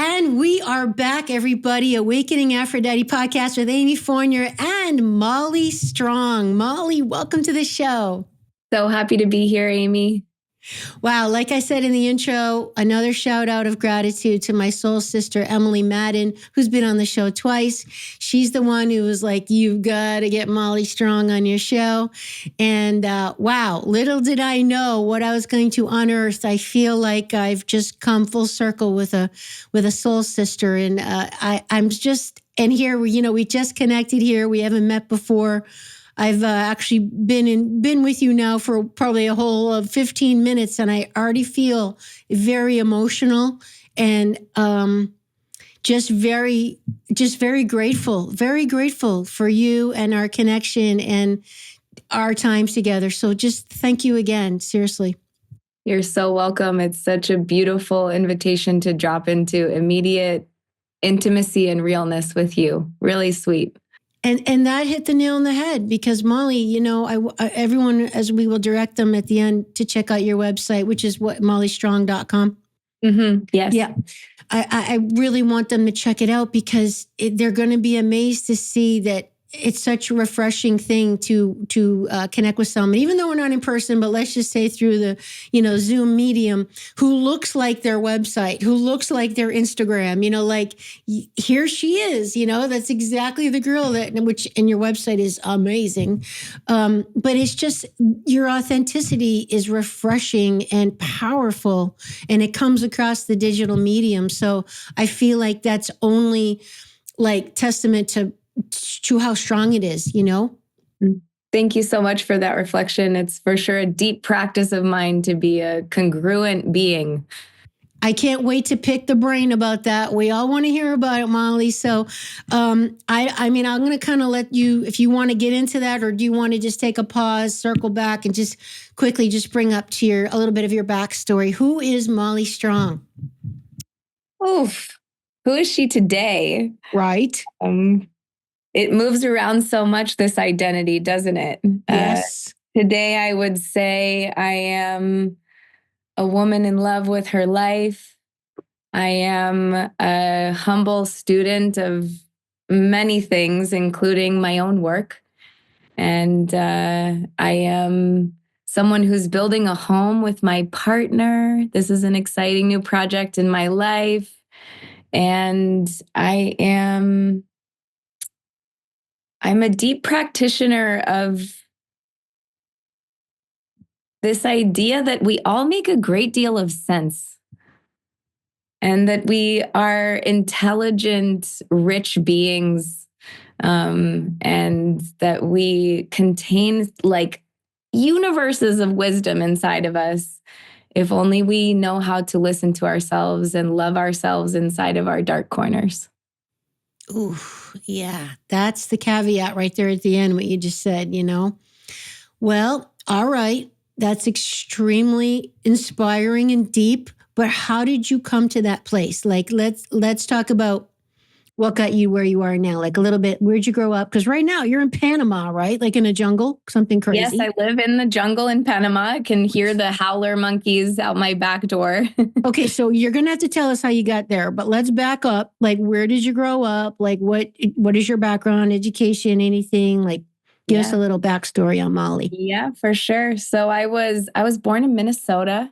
And we are back, everybody. Awakening Aphrodite podcast with Amy Fournier and Molly Strong. Molly, welcome to the show. So happy to be here, Amy. Wow. Like I said in the intro, another shout out of gratitude to my soul sister, Emily Madden, who's been on the show twice. She's the one who was like, you've got to get Molly Strong on your show. And wow, little did I know what I was going to unearth. I feel like I've just come full circle with a soul sister. And I'm just, and here, we just connected here. We haven't met before. I've actually been with you now for probably a whole of 15 minutes, and I already feel very emotional and just very grateful for you and our connection and our times together. So just thank you again, seriously. You're so welcome. It's such a beautiful invitation to drop into immediate intimacy and realness with you. Really sweet. And that hit the nail on the head because Molly, everyone, as we will direct them at the end to check out your website, which is mollystrong.com. Mm-hmm. Yes. Yeah. I really want them to check it out because they're going to be amazed to see that it's such a refreshing thing to connect with someone, even though we're not in person, but let's just say through the, Zoom medium, who looks like their website, who looks like their Instagram, like here she is, that's exactly the girl and your website is amazing. But it's just your authenticity is refreshing and powerful and it comes across the digital medium. So I feel like that's only like testament to how strong it is, Thank you so much for that reflection. It's for sure a deep practice of mine to be a congruent being. I can't wait to pick the brain about that. We all want to hear about it, Molly. So I'm going to kind of let you, if you want to get into that, or do you want to just take a pause, circle back, and just quickly just bring up to a little bit of your backstory. Who is Molly Strong? Oof. Who is she today? Right. It moves around so much, this identity, doesn't it? Yes. Today, I would say I am a woman in love with her life. I am a humble student of many things, including my own work. And I am someone who's building a home with my partner. This is an exciting new project in my life. And I'm a deep practitioner of this idea that we all make a great deal of sense and that we are intelligent, rich beings, and that we contain like universes of wisdom inside of us if only we know how to listen to ourselves and love ourselves inside of our dark corners. Ooh, yeah, that's the caveat right there at the end, what you just said, Well, all right. That's extremely inspiring and deep, but how did you come to that place? Like, let's talk about what got you where you are now, like a little bit. Where'd you grow up? Because right now you're in Panama, right? Like in a jungle, something crazy. Yes, I live in the jungle in Panama. I can hear the howler monkeys out my back door. Okay, so you're going to have to tell us how you got there, but let's back up. Like, where did you grow up? Like, what is your background, education, anything? Like, give us a little backstory on Molly. Yeah, for sure. So I was born in Minnesota.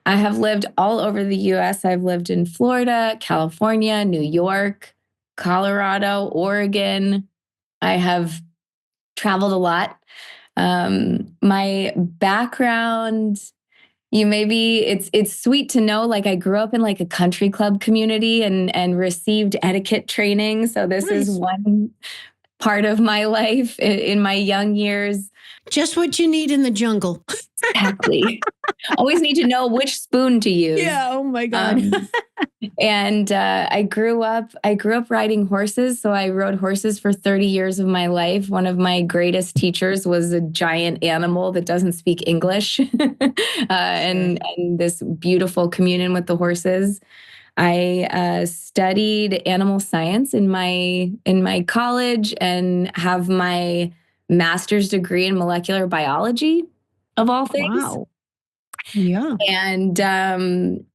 I have lived all over the U.S. I've lived in Florida, California, New York, Colorado, Oregon. I have traveled a lot. My background, it's sweet to know, like I grew up in like a country club community and received etiquette training. So this is one part of my life in my young years. Just what you need in the jungle. Exactly. Always need to know which spoon to use. Yeah. Oh my God. And I grew up riding horses. So I rode horses for 30 years of my life. One of my greatest teachers was a giant animal that doesn't speak English, and this beautiful communion with the horses. I studied animal science in my college and have my master's degree in molecular biology, of all things. Wow. Yeah. And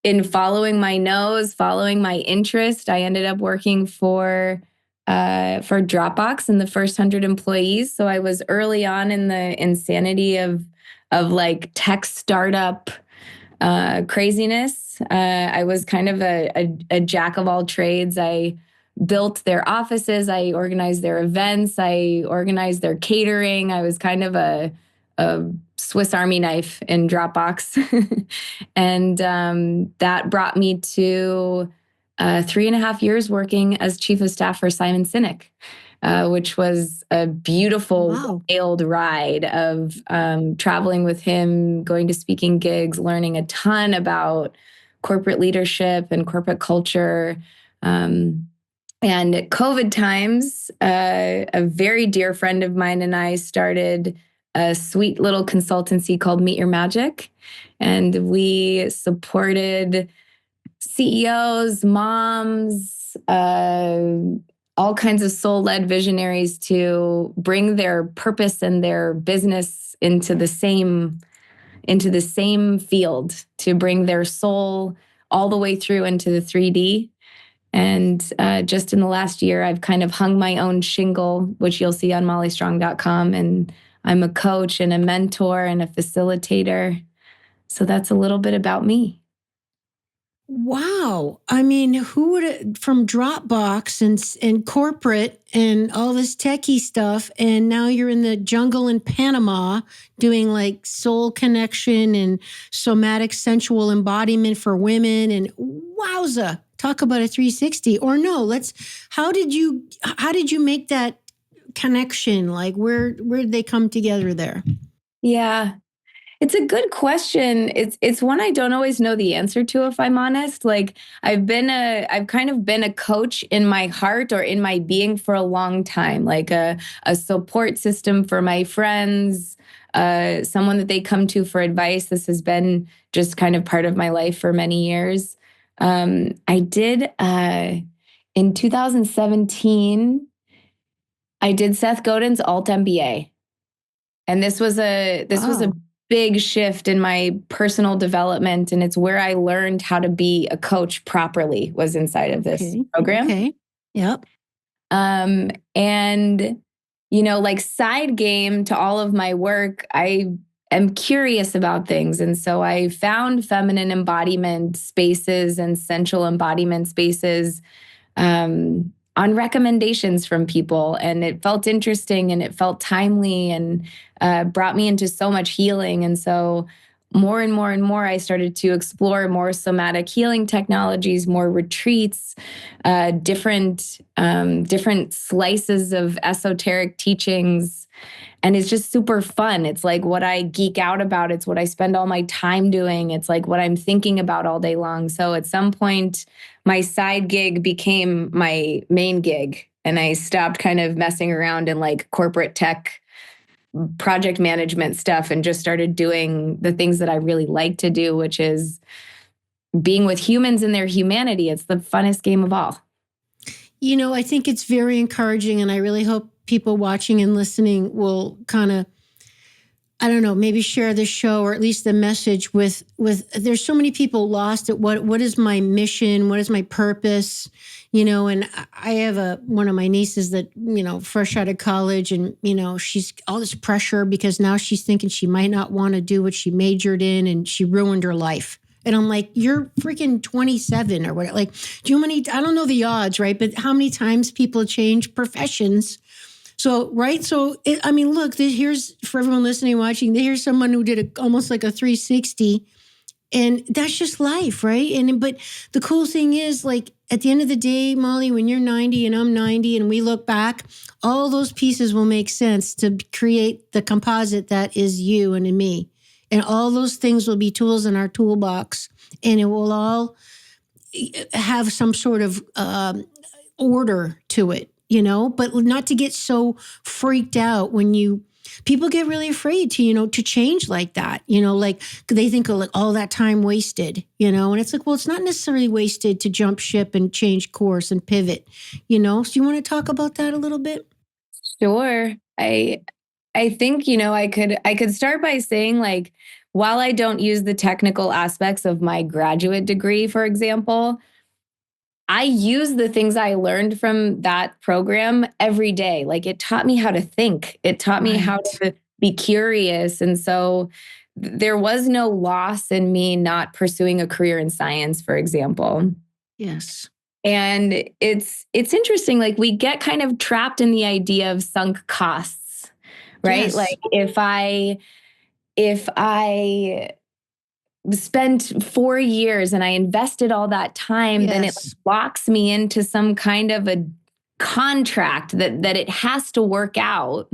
in following my nose, following my interest, I ended up working for Dropbox and the first 100 employees. So I was early on in the insanity of like tech startup craziness. I was kind of a jack of all trades. I built their offices. I organized their events. I organized their catering. I was kind of a Swiss Army knife in Dropbox. And that brought me to 3.5 years working as chief of staff for Simon Sinek, which was a beautiful, wild ride of traveling with him, going to speaking gigs, learning a ton about corporate leadership and corporate culture. And at COVID times, a very dear friend of mine and I started a sweet little consultancy called Meet Your Magic. And we supported CEOs, moms, all kinds of soul-led visionaries to bring their purpose and their business into the same field, to bring their soul all the way through into the 3D. And just in the last year, I've kind of hung my own shingle, which you'll see on mollystrong.com. And I'm a coach and a mentor and a facilitator. So that's a little bit about me. Wow. I mean, who would from Dropbox and corporate and all this techie stuff, and now you're in the jungle in Panama doing like soul connection and somatic sensual embodiment for women, and wowza, talk about a 360. Or no, how did you make that connection? Like where did they come together there? Yeah. It's a good question. It's one I don't always know the answer to, if I'm honest. Like I've kind of been a coach in my heart or in my being for a long time, like a support system for my friends, someone that they come to for advice. This has been just kind of part of my life for many years. I did in 2017, I did Seth Godin's Alt MBA. And this was a big shift in my personal development. And it's where I learned how to be a coach properly, was inside of this program. Okay. Yep. And, like side game to all of my work, I am curious about things. And so I found feminine embodiment spaces and sensual embodiment spaces on recommendations from people. And it felt interesting and it felt timely and brought me into so much healing. And so more and more and more, I started to explore more somatic healing technologies, more retreats, different slices of esoteric teachings. And it's just super fun. It's like what I geek out about. It's what I spend all my time doing. It's like what I'm thinking about all day long. So at some point, my side gig became my main gig. And I stopped kind of messing around in like corporate tech project management stuff and just started doing the things that I really like to do, which is being with humans in their humanity. It's the funnest game of all. I think it's very encouraging, and I really hope people watching and listening will kind of, I don't know, maybe share the show or at least the message with there's so many people lost at what is my mission? What is my purpose? And I have one of my nieces that, fresh out of college, and, she's all this pressure because now she's thinking she might not want to do what she majored in, and she ruined her life. And I'm like, you're freaking 27 or whatever. Like, I don't know the odds, right? But how many times people change professions? So, right. So, look, here's for everyone listening, watching, here's someone who did almost like a 360, and that's just life. Right. But the cool thing is, like, at the end of the day, Molly, when you're 90 and I'm 90 and we look back, all those pieces will make sense to create the composite that is you and me. And all those things will be tools in our toolbox, and it will all have some sort of order to it, but not to get so freaked out when people get really afraid to change like that, like they think of like all that time wasted, and it's like, well, it's not necessarily wasted to jump ship and change course and pivot, so you want to talk about that a little bit? Sure. I think, I could start by saying, like, while I don't use the technical aspects of my graduate degree, for example, I use the things I learned from that program every day. Like it taught me how to think. It taught me how to be curious. And so there was no loss in me not pursuing a career in science, for example. Yes. And it's interesting. Like we get kind of trapped in the idea of sunk costs, right? Yes. Like if I spent 4 years and I invested all that time, then it Yes. locks me into some kind of a contract that it has to work out.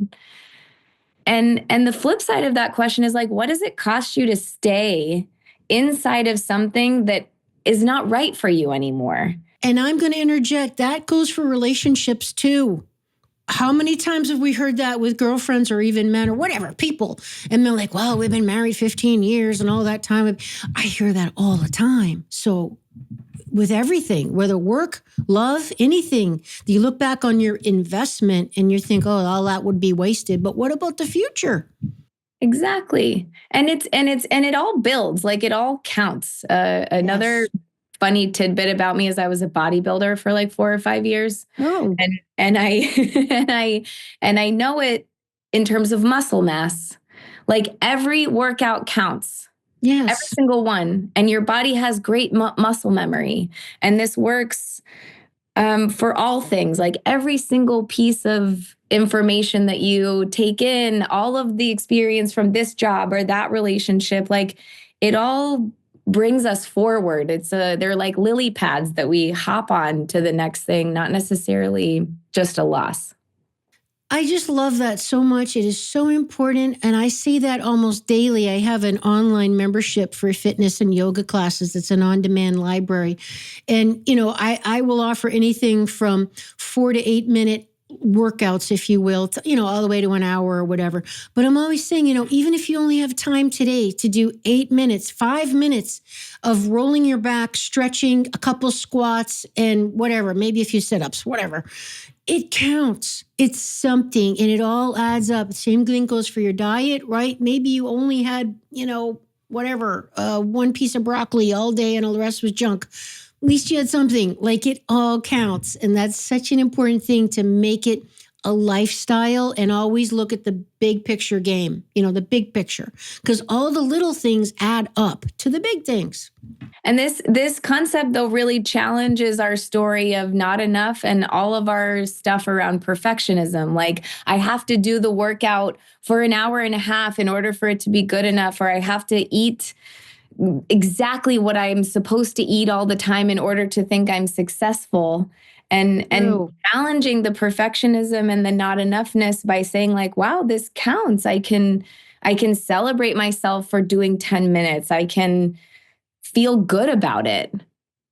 And the flip side of that question is like, what does it cost you to stay inside of something that is not right for you anymore? And I'm going to interject, that goes for relationships too. How many times have we heard that with girlfriends or even men or whatever, people? And they're like, well, we've been married 15 years and all that time. I hear that all the time. So with everything, whether work, love, anything, you look back on your investment and you think, oh, all that would be wasted. But what about the future? Exactly. And it all builds, like it all counts. Another funny tidbit about me is I was a bodybuilder for like 4 or 5 years. Oh. And I and I know it in terms of muscle mass. Like every workout counts. Yes. Every single one. And your body has great muscle memory. And this works for all things, like every single piece of information that you take in, all of the experience from this job or that relationship, like it all brings us forward. They're like lily pads that we hop on to the next thing, not necessarily just a loss. I just love that so much. It is so important. And I see that almost daily. I have an online membership for fitness and yoga classes. It's an on-demand library. And, I will offer anything from 4 to 8 minute workouts, if you will, all the way to an hour or whatever. But I'm always saying, even if you only have time today to do 8 minutes, 5 minutes of rolling your back, stretching, a couple squats, and whatever, maybe a few sit-ups, whatever. It counts. It's something, and it all adds up. Same thing goes for your diet, right? Maybe you only had, whatever, one piece of broccoli all day and all the rest was junk. At least you had something. Like it all counts. And that's such an important thing to make it a lifestyle and always look at the big picture game, the big picture, because all the little things add up to the big things. And this concept, though, really challenges our story of not enough and all of our stuff around perfectionism. Like, I have to do the workout for an hour and a half in order for it to be good enough, or I have to eat exactly what I'm supposed to eat all the time in order to think I'm successful. And challenging the perfectionism and the not enoughness by saying like, wow, this counts. I can celebrate myself for doing 10 minutes. I can feel good about it.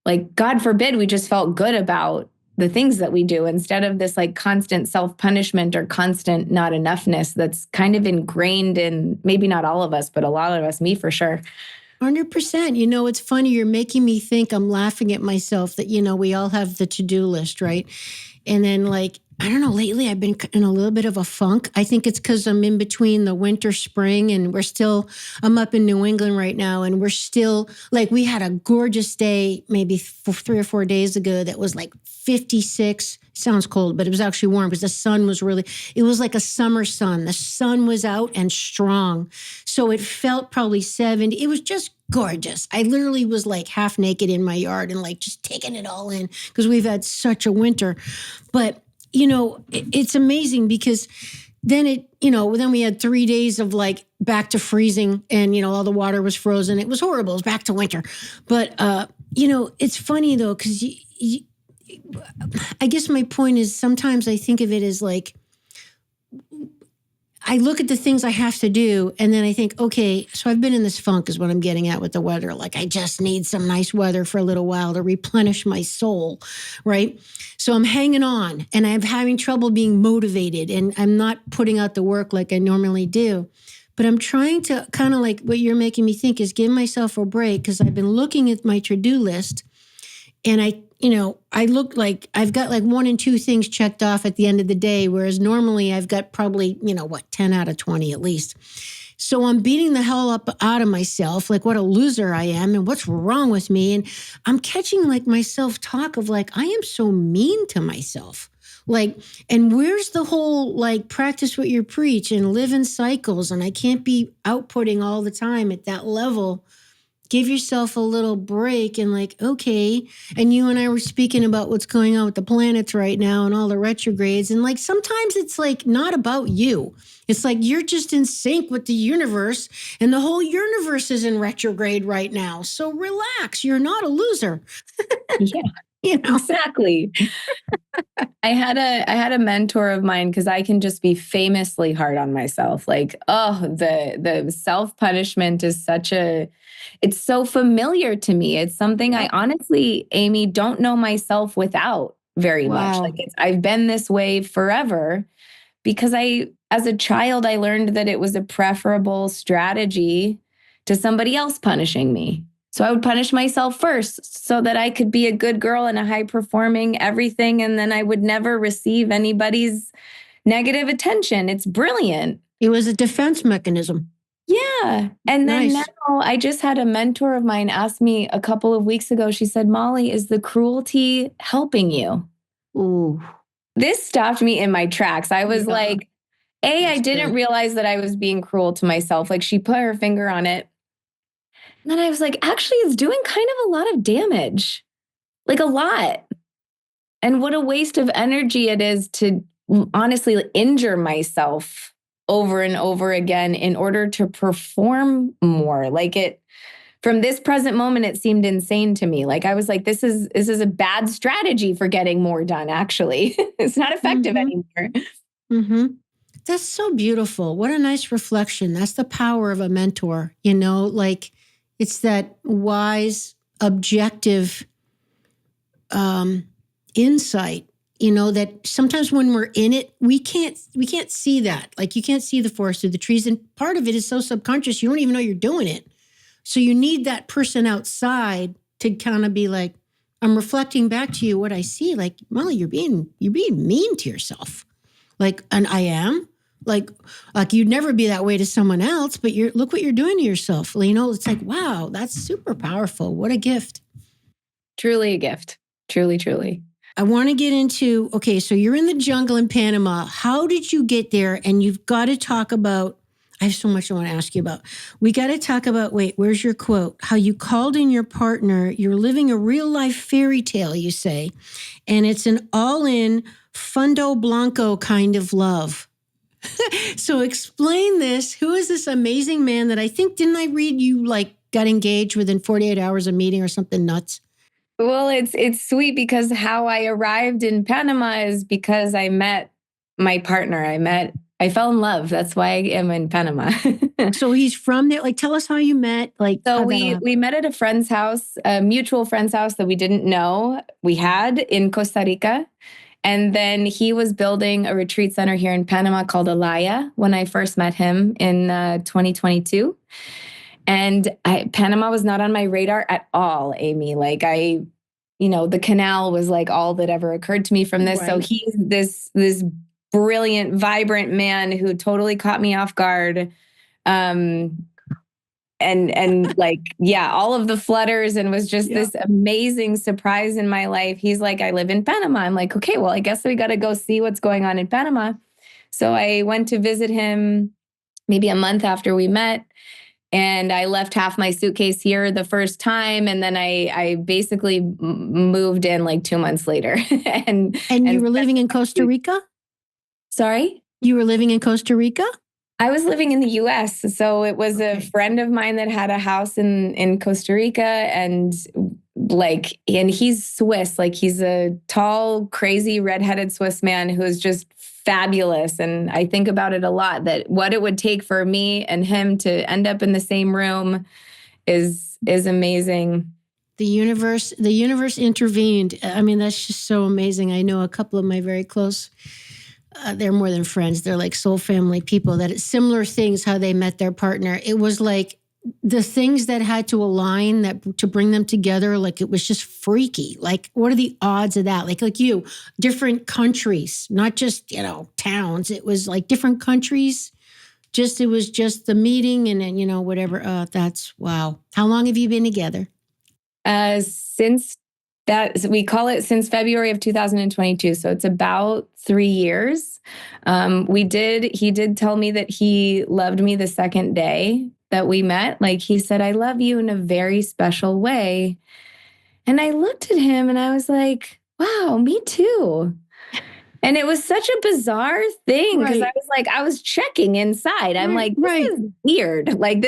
Like, God forbid we just felt good about the things that we do instead of this like constant self-punishment or constant not enoughness that's kind of ingrained in maybe not all of us, but a lot of us, me for sure. 100%. It's funny. You're making me think, I'm laughing at myself that, we all have the to-do list, right? And then like, I don't know, lately I've been in a little bit of a funk. I think it's because I'm in between the winter, spring, and I'm up in New England right now. And we're still like, we had a gorgeous day, maybe 3 or 4 days ago that was like 56. Sounds cold, but it was actually warm because the sun was it was like a summer sun. The sun was out and strong. So it felt probably 70. It was just gorgeous. I literally was like half naked in my yard and like just taking it all in because we've had such a winter. But, it's amazing because then then we had 3 days of like back to freezing and, all the water was frozen. It was horrible. It was back to winter. But, it's funny though, because I guess my point is sometimes I think of it as like, I look at the things I have to do and then I think, okay, so I've been in this funk is what I'm getting at with the weather. Like I just need some nice weather for a little while to replenish my soul, right? So I'm hanging on and I'm having trouble being motivated and I'm not putting out the work like I normally do. But I'm trying to kind of like what you're making me think is give myself a break because I've been looking at my to-do list and I look like I've got like 1 and 2 things checked off at the end of the day, whereas normally I've got probably, 10 out of 20 at least. So I'm beating the hell up out of myself, like what a loser I am and what's wrong with me. And I'm catching like my self-talk of like, I am so mean to myself. Like, and where's the whole like practice what you preach and live in cycles? And I can't be outputting all the time at that level. Give yourself a little break and like, okay. And you and I were speaking about what's going on with the planets right now and all the retrogrades. And like, sometimes it's like not about you. It's like you're just in sync with the universe and the whole universe is in retrograde right now. So relax. You're not a loser. Yeah, exactly. I had a mentor of mine because I can just be famously hard on myself. Like, oh, the self-punishment is it's so familiar to me. It's something I honestly, Amy, don't know myself without very much. Like I've been this way forever because as a child, I learned that it was a preferable strategy to somebody else punishing me. So I would punish myself first so that I could be a good girl and a high performing everything. And then I would never receive anybody's negative attention. It's brilliant. It was a defense mechanism. Yeah. And then now I just had a mentor of mine ask me a couple of weeks ago, she said, Molly, is the cruelty helping you? Ooh. This stopped me in my tracks. I was like, I didn't realize that I was being cruel to myself. Like she put her finger on it. And then I was like, actually, it's doing kind of a lot of damage, like a lot. And what a waste of energy it is to honestly injure myself over and over again in order to perform more. Like from this present moment, it seemed insane to me. Like I was like, this is a bad strategy for getting more done, actually. It's not effective anymore. Mm-hmm. That's so beautiful. What a nice reflection. That's the power of a mentor, like it's that wise, objective insight, that sometimes when we're in it, we can't see that. Like you can't see the forest through the trees. And part of it is so subconscious, you don't even know you're doing it. So you need that person outside to kind of be like, I'm reflecting back to you what I see. Like, Molly, you're being mean to yourself. Like, and I am. Like you'd never be that way to someone else, but look what you're doing to yourself. It's like, wow, that's super powerful. What a gift. Truly a gift. Truly, truly. I want to get into, okay, so you're in the jungle in Panama. How did you get there? And you've got to talk about, I have so much I want to ask you about. We got to talk about, wait, where's your quote? How you called in your partner. You're living a real life fairy tale, you say. And it's an all-in Fundo Blanco kind of love. So explain this. Who is this amazing man that didn't I read you got engaged within 48 hours of meeting or something nuts? Well, it's sweet because how I arrived in Panama is because I met my partner. I fell in love. That's why I am in Panama. So he's from there. Tell us how you met. So we met at a friend's house, a mutual friend's house that we didn't know we had in Costa Rica. And then he was building a retreat center here in Panama called Alaya when I first met him in 2022. And Panama was not on my radar at all, Amy. The canal was all that ever occurred to me from this. Right. So he's this brilliant, vibrant man who totally caught me off guard. All of the flutters and was just this amazing surprise in my life. He's like, I live in Panama. I'm like, okay, well, I guess we got to go see what's going on in Panama. So I went to visit him maybe a month after we met. And I left half my suitcase here the first time. And then I basically moved in 2 months later. and you were living in Costa Rica? Sorry? You were living in Costa Rica? I was living in the US. So it was a friend of mine that had a house in Costa Rica and he's Swiss. He's a tall, crazy, redheaded Swiss man who is just fabulous. And I think about it a lot, that what it would take for me and him to end up in the same room is amazing. The universe intervened. I mean, that's just so amazing. I know a couple of my very close, they're more than friends. They're like soul family people that it's similar things, how they met their partner. It was like the things that had to align to bring them together. It was just freaky. What are the odds of that? Like you, different countries, not just, towns. It was different countries it was just the meeting and then, whatever. That's wow. How long have you been together? Since we call it since February of 2022. So it's about 3 years. He did tell me that he loved me the second day that we met. Like he said, I love you in a very special way. And I looked at him and I was like, wow, me too. And it was such a bizarre thing because I was checking inside. I'm like, this is weird. Like,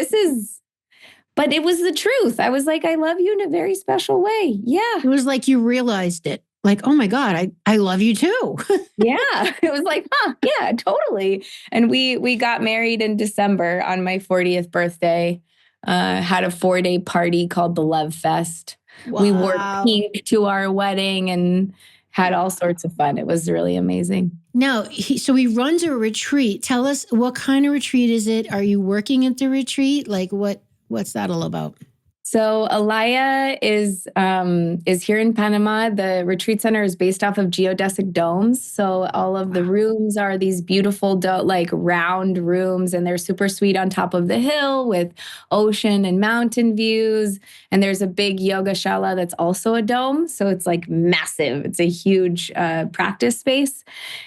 but it was the truth. I was like, I love you in a very special way. Yeah. It was like you realized it. Like, oh my God, I love you too. Yeah. It was like, yeah, totally. And we got married in December on my 40th birthday. Had a 4-day party called the Love Fest. Wow. We wore pink to our wedding and had all sorts of fun. It was really amazing. Now, so he runs a retreat. Tell us, what kind of retreat is it? Are you working at the retreat? Like what's that all about? So Alaya is here in Panama. The retreat center is based off of geodesic domes. So all of the rooms are these beautiful round rooms, and they're super sweet on top of the hill with ocean and mountain views. And there's a big yoga shala that's also a dome. So it's like massive. It's a huge practice space.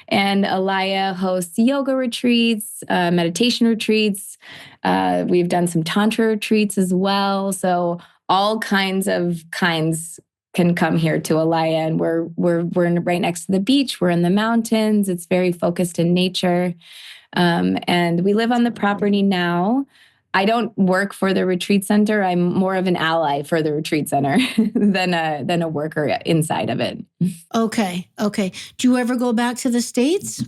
And Alaya hosts yoga retreats, meditation retreats. We've done some tantra retreats as well. So all kinds can come here to Alaya, and we're right next to the beach. We're in the mountains. It's very focused in nature. And we live on the property now. I don't work for the retreat center. I'm more of an ally for the retreat center than a worker inside of it. Okay. Do you ever go back to the States?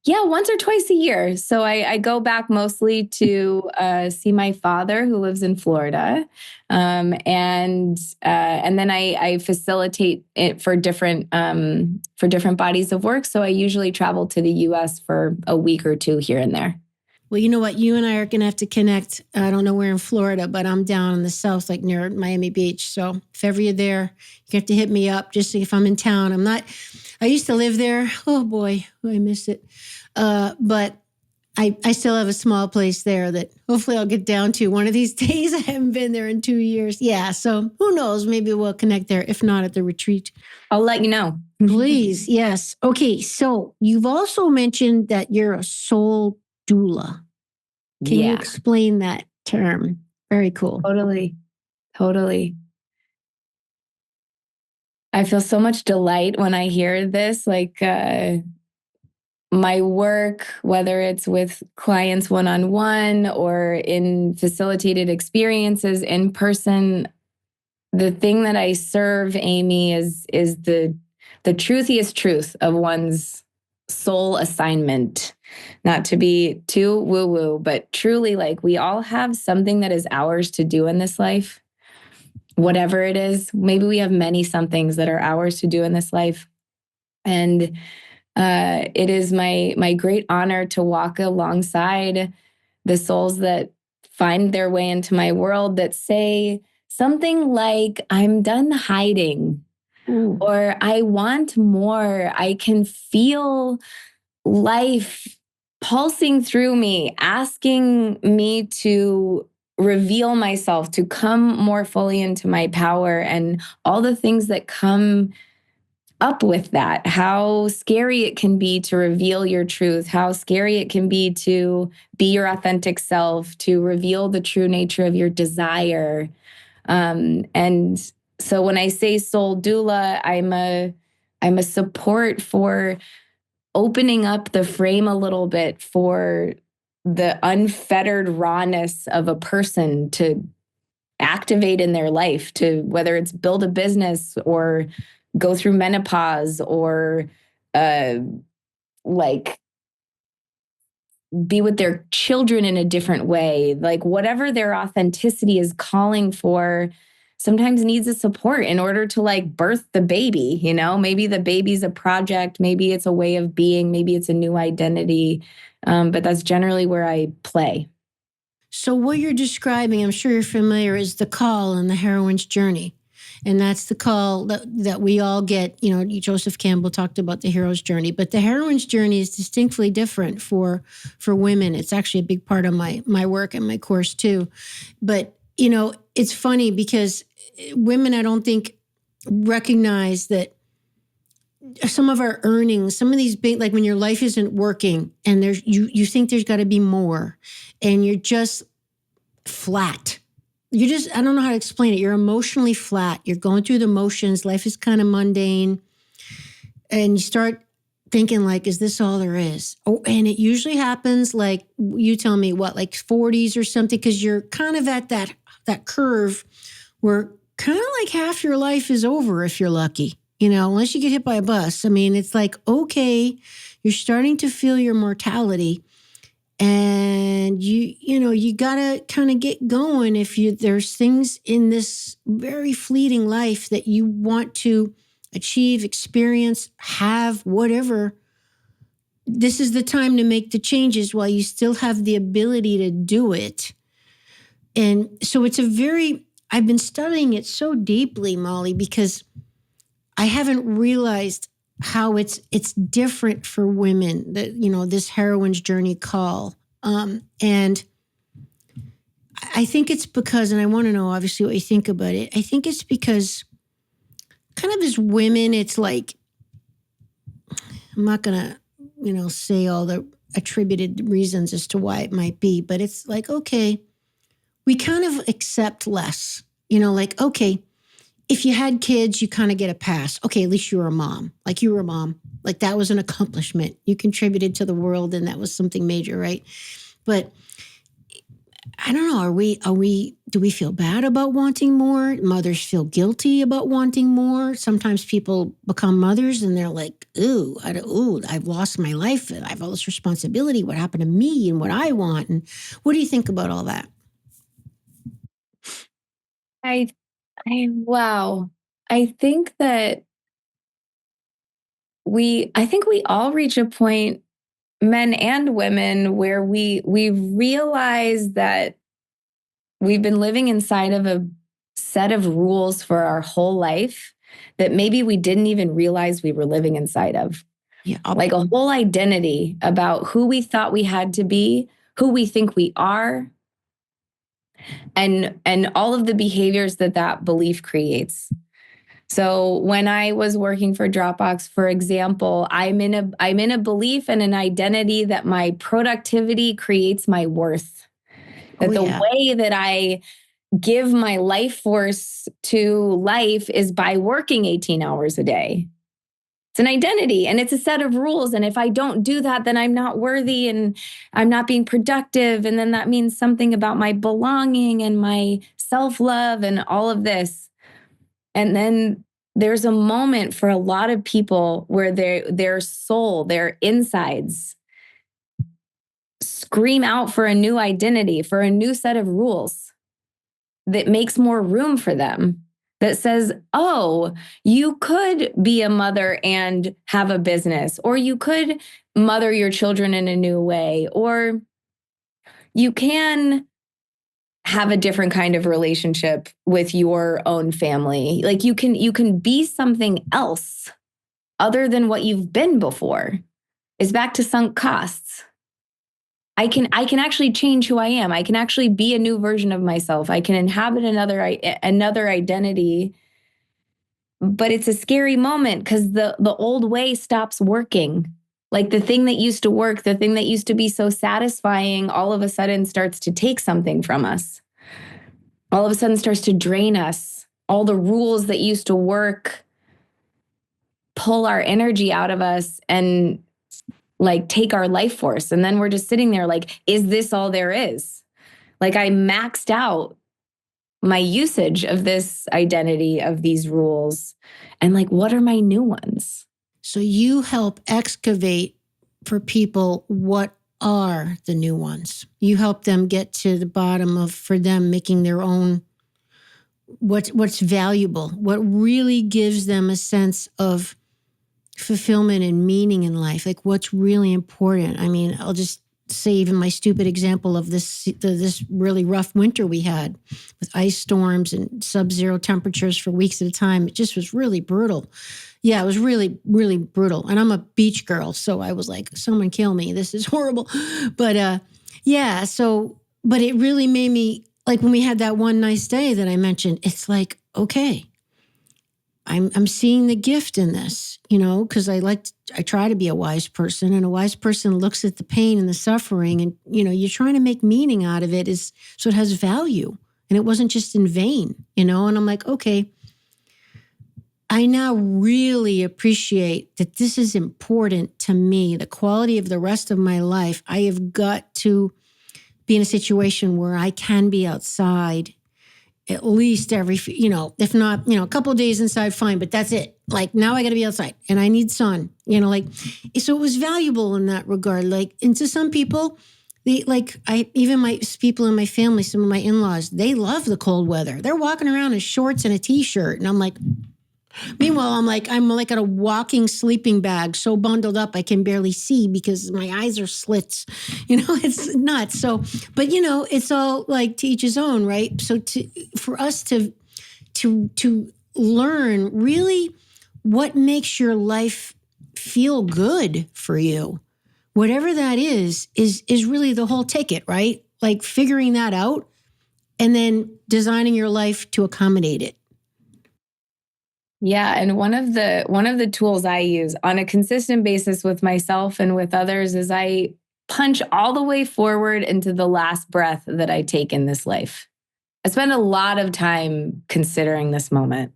Yeah, once or twice a year. So I go back mostly to see my father, who lives in Florida, and then I facilitate it for different bodies of work. So I usually travel to the U.S. for a week or two here and there. Well, you know what? You and I are going to have to connect. I don't know where in Florida, but I'm down in the south, like near Miami Beach. So if ever you're there, you have to hit me up just if I'm in town. I used to live there. Oh boy, I miss it. But I still have a small place there that hopefully I'll get down to one of these days. I haven't been there in 2 years. Yeah. So who knows? Maybe we'll connect there. If not, at the retreat. I'll let you know. Please. Yes. Okay. So you've also mentioned that you're a soul doula. Can you explain that term? Very cool. Totally. I feel so much delight when I hear this. Like my work, whether it's with clients one-on-one or in facilitated experiences in person, the thing that I serve, Amy, is the truthiest truth of one's soul assignment. Not to be too woo-woo, but truly, like, we all have something that is ours to do in this life. Whatever it is, maybe we have many somethings that are ours to do in this life. And it is my great honor to walk alongside the souls that find their way into my world that say something like, I'm done hiding. Ooh. Or I want more. I can feel life pulsing through me, asking me to reveal myself, to come more fully into my power, and all the things that come up with that. How scary it can be to reveal your truth, how scary it can be to be your authentic self, to reveal the true nature of your desire. And so when I say soul doula, I'm a support for opening up the frame a little bit for the unfettered rawness of a person to activate in their life, to whether it's build a business or go through menopause or like be with their children in a different way. Like whatever their authenticity is calling for, sometimes needs a support in order to like birth the baby, you know? Maybe the baby's a project, maybe it's a way of being, maybe it's a new identity. But that's generally where I play. So what you're describing, I'm sure you're familiar, is the call and the heroine's journey. And that's the call that we all get. You know, Joseph Campbell talked about the hero's journey, but the heroine's journey is distinctly different for women. It's actually a big part of my work and my course too. But, you know, it's funny because women, I don't think, recognize that some of our earnings, some of these big, like when your life isn't working and there's you think there's got to be more and you're just flat. You just, I don't know how to explain it. You're emotionally flat. You're going through the motions. Life is kind of mundane. And you start thinking like, is this all there is? Oh, and it usually happens like, you tell me what, like 40s or something, because you're kind of at that curve where kind of like half your life is over if you're lucky, you know, unless you get hit by a bus. I mean, it's like, okay, you're starting to feel your mortality. And you know, you gotta kind of get going if there's things in this very fleeting life that you want to achieve, experience, have, whatever. This is the time to make the changes while you still have the ability to do it. And so I've been studying it so deeply, Molly, because I haven't realized how it's different for women, that, you know, this heroine's journey call. And I think it's because, and I want to know obviously what you think about it. I think it's because kind of as women, it's like, I'm not going to, you know, say all the attributed reasons as to why it might be, but it's like, okay, we kind of accept less, you know, like, okay, if you had kids, you kind of get a pass. Okay, at least you were a mom. Like you were a mom. Like that was an accomplishment. You contributed to the world and that was something major, right? But I don't know, do we feel bad about wanting more? Mothers feel guilty about wanting more. Sometimes people become mothers and they're like, I've lost my life. I have all this responsibility. What happened to me and what I want? And what do you think about all that? Wow. I think that I think we all reach a point, men and women, where we realize that we've been living inside of a set of rules for our whole life that maybe we didn't even realize we were living inside of. Yeah. Like a whole identity about who we thought we had to be, who we think we are, and all of the behaviors that belief creates. So when I was working for Dropbox, for example, I'm in a belief and an identity that my productivity creates my worth. That the way that I give my life force to life is by working 18 hours a day. It's an identity and it's a set of rules. And if I don't do that, then I'm not worthy and I'm not being productive. And then that means something about my belonging and my self-love and all of this. And then there's a moment for a lot of people where their soul, their insides scream out for a new identity, for a new set of rules that makes more room for them, that says, oh, you could be a mother and have a business, or you could mother your children in a new way, or you can have a different kind of relationship with your own family. Like you can be something else other than what you've been before. It's back to sunk costs. I can actually change who I am. I can actually be a new version of myself. I can inhabit another identity. But it's a scary moment because the old way stops working. Like the thing that used to work, the thing that used to be so satisfying, all of a sudden starts to take something from us. All of a sudden starts to drain us. All the rules that used to work pull our energy out of us and like take our life force. And then we're just sitting there like, is this all there is? Like I maxed out my usage of this identity, of these rules. And like, what are my new ones? So you help excavate for people what are the new ones. You help them get to the bottom of, for them, making their own, what's valuable, what really gives them a sense of fulfillment and meaning in life, like what's really important. I mean, I'll just say even my stupid example of this really rough winter we had with ice storms and sub-zero temperatures for weeks at a time. It just was really brutal. Yeah, it was really, really brutal. And I'm a beach girl, so I was like, someone kill me. This is horrible. But yeah, so, but it really made me, like when we had that one nice day that I mentioned, it's like, okay, I'm seeing the gift in this, because I try to be a wise person, and a wise person looks at the pain and the suffering, and you're trying to make meaning out of it, so it has value, and it wasn't just in vain, and I'm like, okay, I now really appreciate that this is important to me, the quality of the rest of my life. I have got to be in a situation where I can be outside at least every, if not, a couple of days inside, fine, but that's it. Like now I got to be outside and I need sun, so it was valuable in that regard. Like, and to some people, even my people in my family, some of my in-laws, they love the cold weather. They're walking around in shorts and a t-shirt. And I'm like, meanwhile, I'm like at a walking sleeping bag, so bundled up I can barely see because my eyes are slits. It's nuts. So, but it's all like to each his own, right? So for us to learn really what makes your life feel good for you, whatever that is really the whole ticket, right? Like figuring that out and then designing your life to accommodate it. Yeah, and one of the tools I use on a consistent basis with myself and with others is I punch all the way forward into the last breath that I take in this life. I spend a lot of time considering this moment.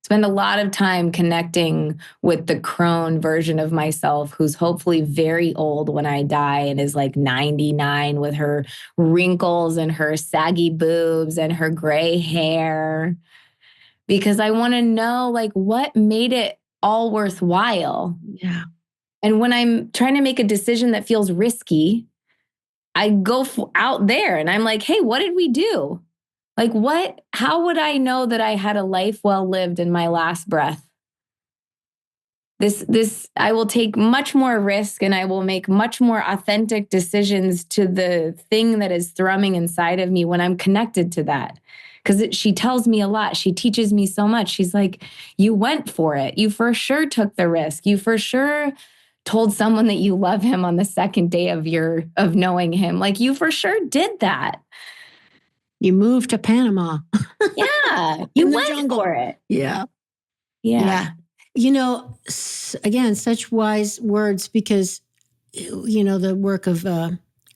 Spend a lot of time connecting with the crone version of myself who's hopefully very old when I die and is like 99 with her wrinkles and her saggy boobs and her gray hair. Because I want to know like what made it all worthwhile. Yeah. And when I'm trying to make a decision that feels risky, I go out there and I'm like, hey, what did we do? Like how would I know that I had a life well lived in my last breath? I will take much more risk and I will make much more authentic decisions to the thing that is thrumming inside of me when I'm connected to that. Because she tells me a lot. She teaches me so much. She's like, you went for it. You for sure took the risk. You for sure told someone that you love him on the second day of knowing him. Like you for sure did that. You moved to Panama. Yeah. You went for it. Yeah. Yeah. Again, such wise words because, the work of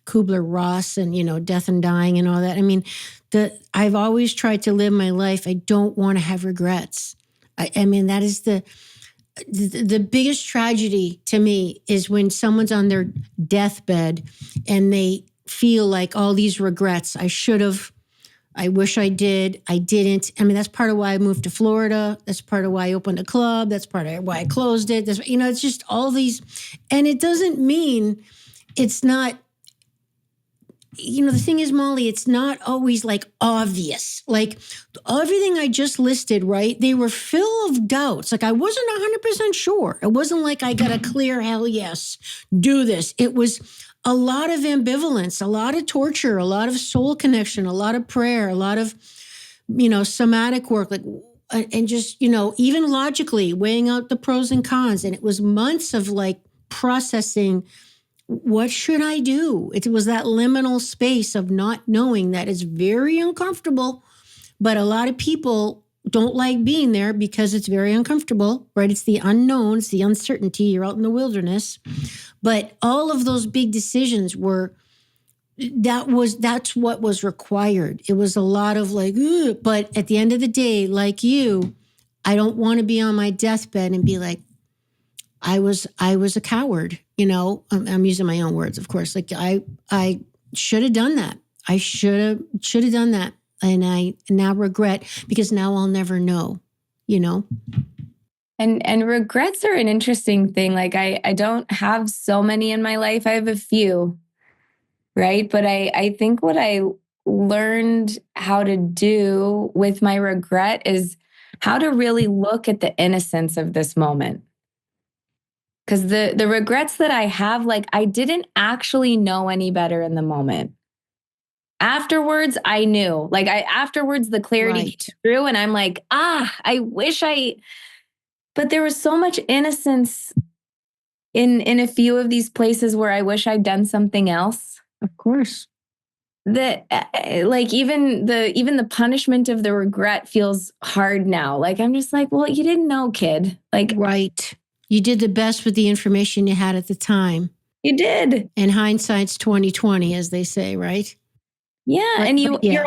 Kubler-Ross and, death and dying and all that. I mean, I've always tried to live my life. I don't want to have regrets. I mean, that is the biggest tragedy to me is when someone's on their deathbed and they feel like all these regrets. I should have. I wish I did. I didn't. I mean, that's part of why I moved to Florida. That's part of why I opened a club. That's part of why I closed it. It's just all these. And it doesn't mean it's not, the thing is, Molly, it's not always like obvious. Like everything I just listed, right? They were full of doubts. Like I wasn't 100% sure. It wasn't like I got a clear hell yes, do this. It was a lot of ambivalence, a lot of torture, a lot of soul connection, a lot of prayer, a lot of, somatic work, like, and just, even logically weighing out the pros and cons. And it was months of like processing, what should I do? It was that liminal space of not knowing that is very uncomfortable, but a lot of people don't like being there because it's very uncomfortable, right? It's the unknown, it's the uncertainty. You're out in the wilderness. But all of those big decisions that's what was required. It was a lot of like, ugh. But at the end of the day, like you, I don't want to be on my deathbed and be like, I was a coward, I'm using my own words, of course. Like I should have done that. I should have done that. And I now regret because now I'll never know, And regrets are an interesting thing. Like I don't have so many in my life. I have a few, right? But I think what I learned how to do with my regret is how to really look at the innocence of this moment. Because the regrets that I have, like, I didn't actually know any better in the moment. Afterwards, I knew. Like, afterwards, the clarity Right. came through, and I'm like, I wish but there was so much innocence in a few of these places where I wish I'd done something else. Of course. That like even the punishment of the regret feels hard now. Like, I'm just like, well, you didn't know, kid. Like, Right. You did the best with the information you had at the time. you did. And hindsight's 2020, as they say, right? Yeah. But- And but yeah.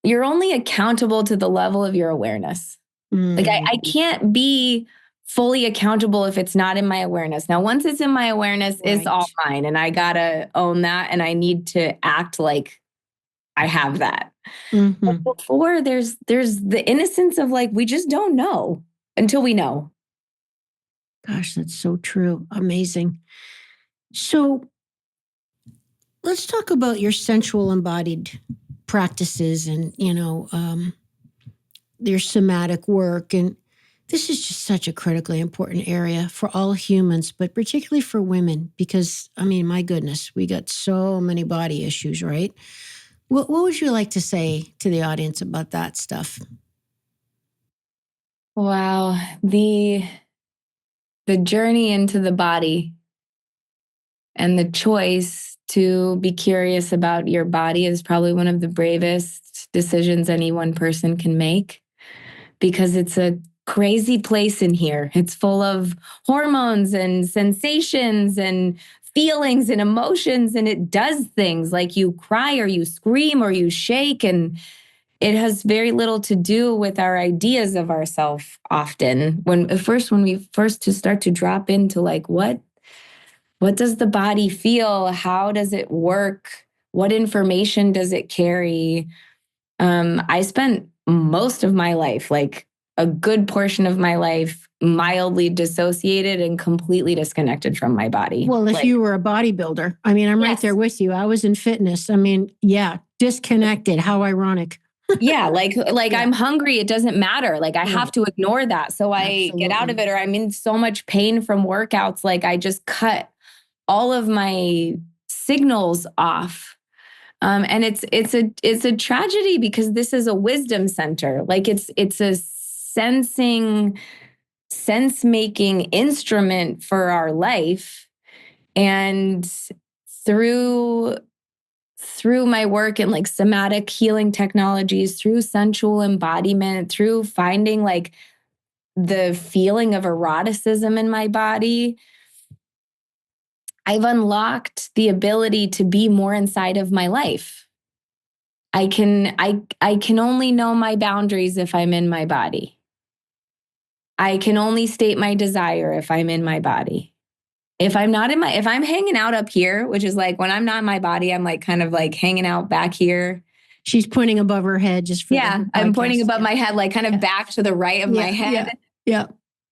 you're only accountable to the level of your awareness. Like, I can't be fully accountable if it's not in my awareness. Now, once it's in my awareness, it's all mine, and I gotta own that, and I need to act like I have that. But before, there's the innocence of like, we just don't know until we know. Gosh, that's so true. Amazing. So let's talk about your sensual embodied practices and, your somatic work. And this is just such a critically important area for all humans, but particularly for women, because, I mean, my goodness, we got so many body issues, right? What would you like to say to the audience about that stuff? Wow. The journey into the body and the choice to be curious about your body is probably one of the bravest decisions any one person can make, because it's a crazy place in here. It's full of hormones and sensations and feelings and emotions, and it does things like you cry or you scream or you shake, and it has very little to do with our ideas of ourselves often. When we first to start to drop into like, what does the body feel? How does it work? What information does it carry? I spent most of my life, like a good portion of my life, mildly dissociated and completely disconnected from my body. Well, if you were a bodybuilder, I mean, I'm right there with you. I was in fitness. I mean, yeah, disconnected. How ironic. Yeah, like I'm hungry. It doesn't matter. Like, I have to ignore that. So I get out of it, or I'm in so much pain from workouts. Like, I just cut all of my signals off. And it's a tragedy, because this is a wisdom center. Like, it's a sense-making instrument for our life. And through my work in like somatic healing technologies, through sensual embodiment, through finding like the feeling of eroticism in my body, I've unlocked the ability to be more inside of my life. I can only know my boundaries if I'm in my body. I can only state my desire if I'm in my body. If I'm hanging out up here, which is like when I'm not in my body, I'm like kind of like hanging out back here. She's pointing above her head just for I'm pointing above my head, like kind of back to the right of my head. Yeah.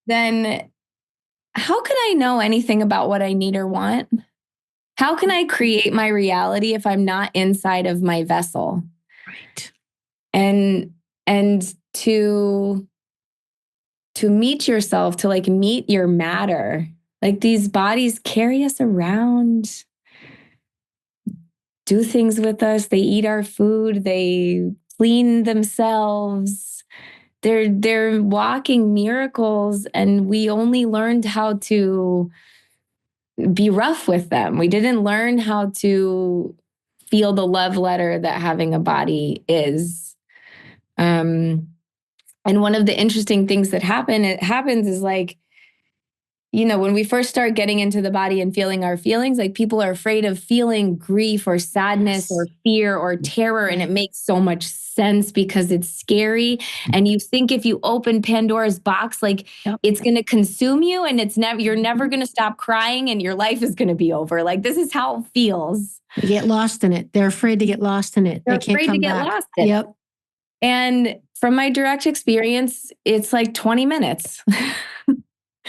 Then how can I know anything about what I need or want? How can I create my reality if I'm not inside of my vessel? Right. And to meet yourself, to like meet your matter. Like, these bodies carry us around, do things with us. They eat our food. They clean themselves. They're walking miracles, and we only learned how to be rough with them. We didn't learn how to feel the love letter that having a body is. And one of the interesting things that happens is like, when we first start getting into the body and feeling our feelings, like, people are afraid of feeling grief or sadness or fear or terror. And it makes so much sense, because it's scary. And you think if you open Pandora's box, like, it's going to consume you, and you're never going to stop crying, and your life is going to be over. Like, this is how it feels. You get lost in it. They're afraid to get lost in it. They're they can't afraid come to get back. lost in it. And from my direct experience, it's like 20 minutes.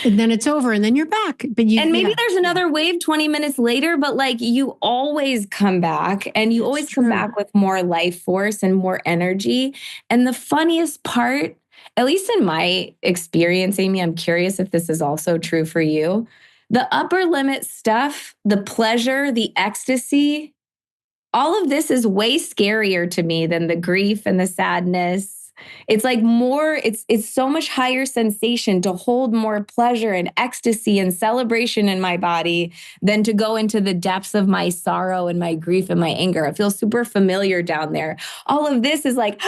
And then it's over, and then you're back. But maybe there's another wave 20 minutes later, but like, you always come back, and you always come back with more life force and more energy. And the funniest part, at least in my experience, Amy, I'm curious if this is also true for you. The upper limit stuff, the pleasure, the ecstasy, all of this is way scarier to me than the grief and the sadness. It's like more, it's so much higher sensation to hold more pleasure and ecstasy and celebration in my body than to go into the depths of my sorrow and my grief and my anger. I feel super familiar down there. All of this is like,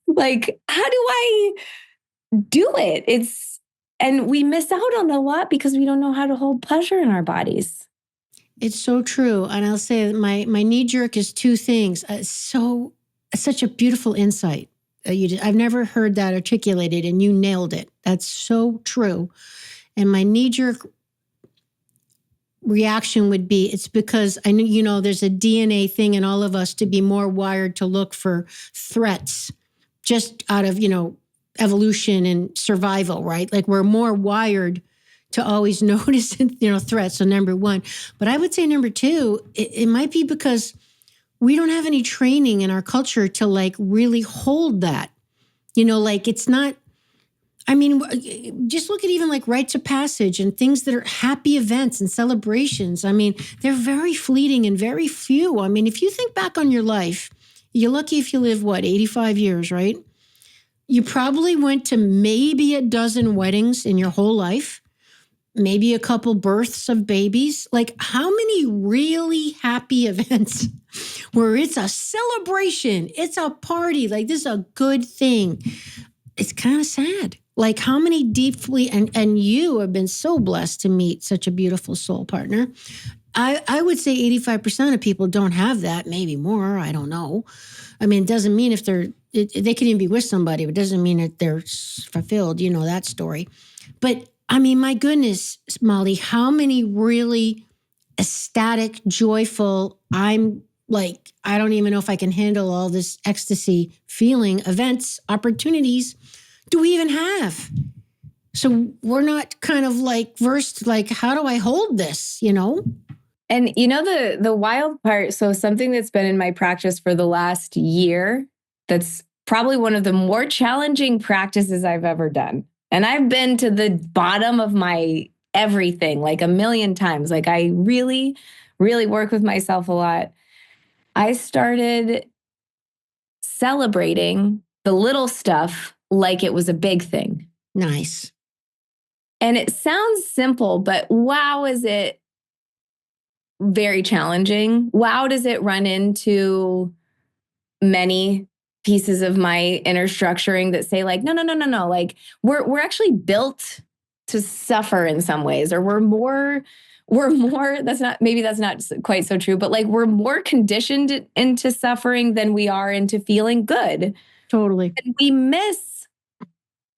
like, how do I do it? And we miss out on a lot because we don't know how to hold pleasure in our bodies. It's so true. And I'll say my knee jerk is two things. Such a beautiful insight. I've never heard that articulated, and you nailed it. That's so true. And my knee jerk reaction would be, it's because I know, there's a DNA thing in all of us to be more wired to look for threats just out of, evolution and survival, right? Like we're more wired to always notice, threats. So number one, but I would say number two, it might be because we don't have any training in our culture to like really hold that, like it's not, just look at even like rites of passage and things that are happy events and celebrations. They're very fleeting and very few. If you think back on your life, you're lucky if you live, 85 years, right? You probably went to maybe a dozen weddings in your whole life, maybe a couple births of babies. Like how many really happy events where it's a celebration, it's a party, like this is a good thing. It's kind of sad. Like how many deeply, and you have been so blessed to meet such a beautiful soul partner. I would say 85% of people don't have that, maybe more, I don't know. It doesn't mean if they can even be with somebody, but it doesn't mean that they're fulfilled, that story. But my goodness, Molly, how many really ecstatic, joyful, I'm like, I don't even know if I can handle all this ecstasy feeling, events, opportunities do we even have? So we're not kind of like versed, like, how do I hold this, And the wild part, so something that's been in my practice for the last year, that's probably one of the more challenging practices I've ever done. And I've been to the bottom of my everything like a million times. Like I really, really work with myself a lot. I started celebrating the little stuff like it was a big thing. Nice. And it sounds simple, but wow, is it very challenging. Wow, does it run into many pieces of my inner structuring that say like, no. Like we're actually built to suffer in some ways, or we're more, that's not quite so true, but like we're more conditioned into suffering than we are into feeling good. Totally. And we miss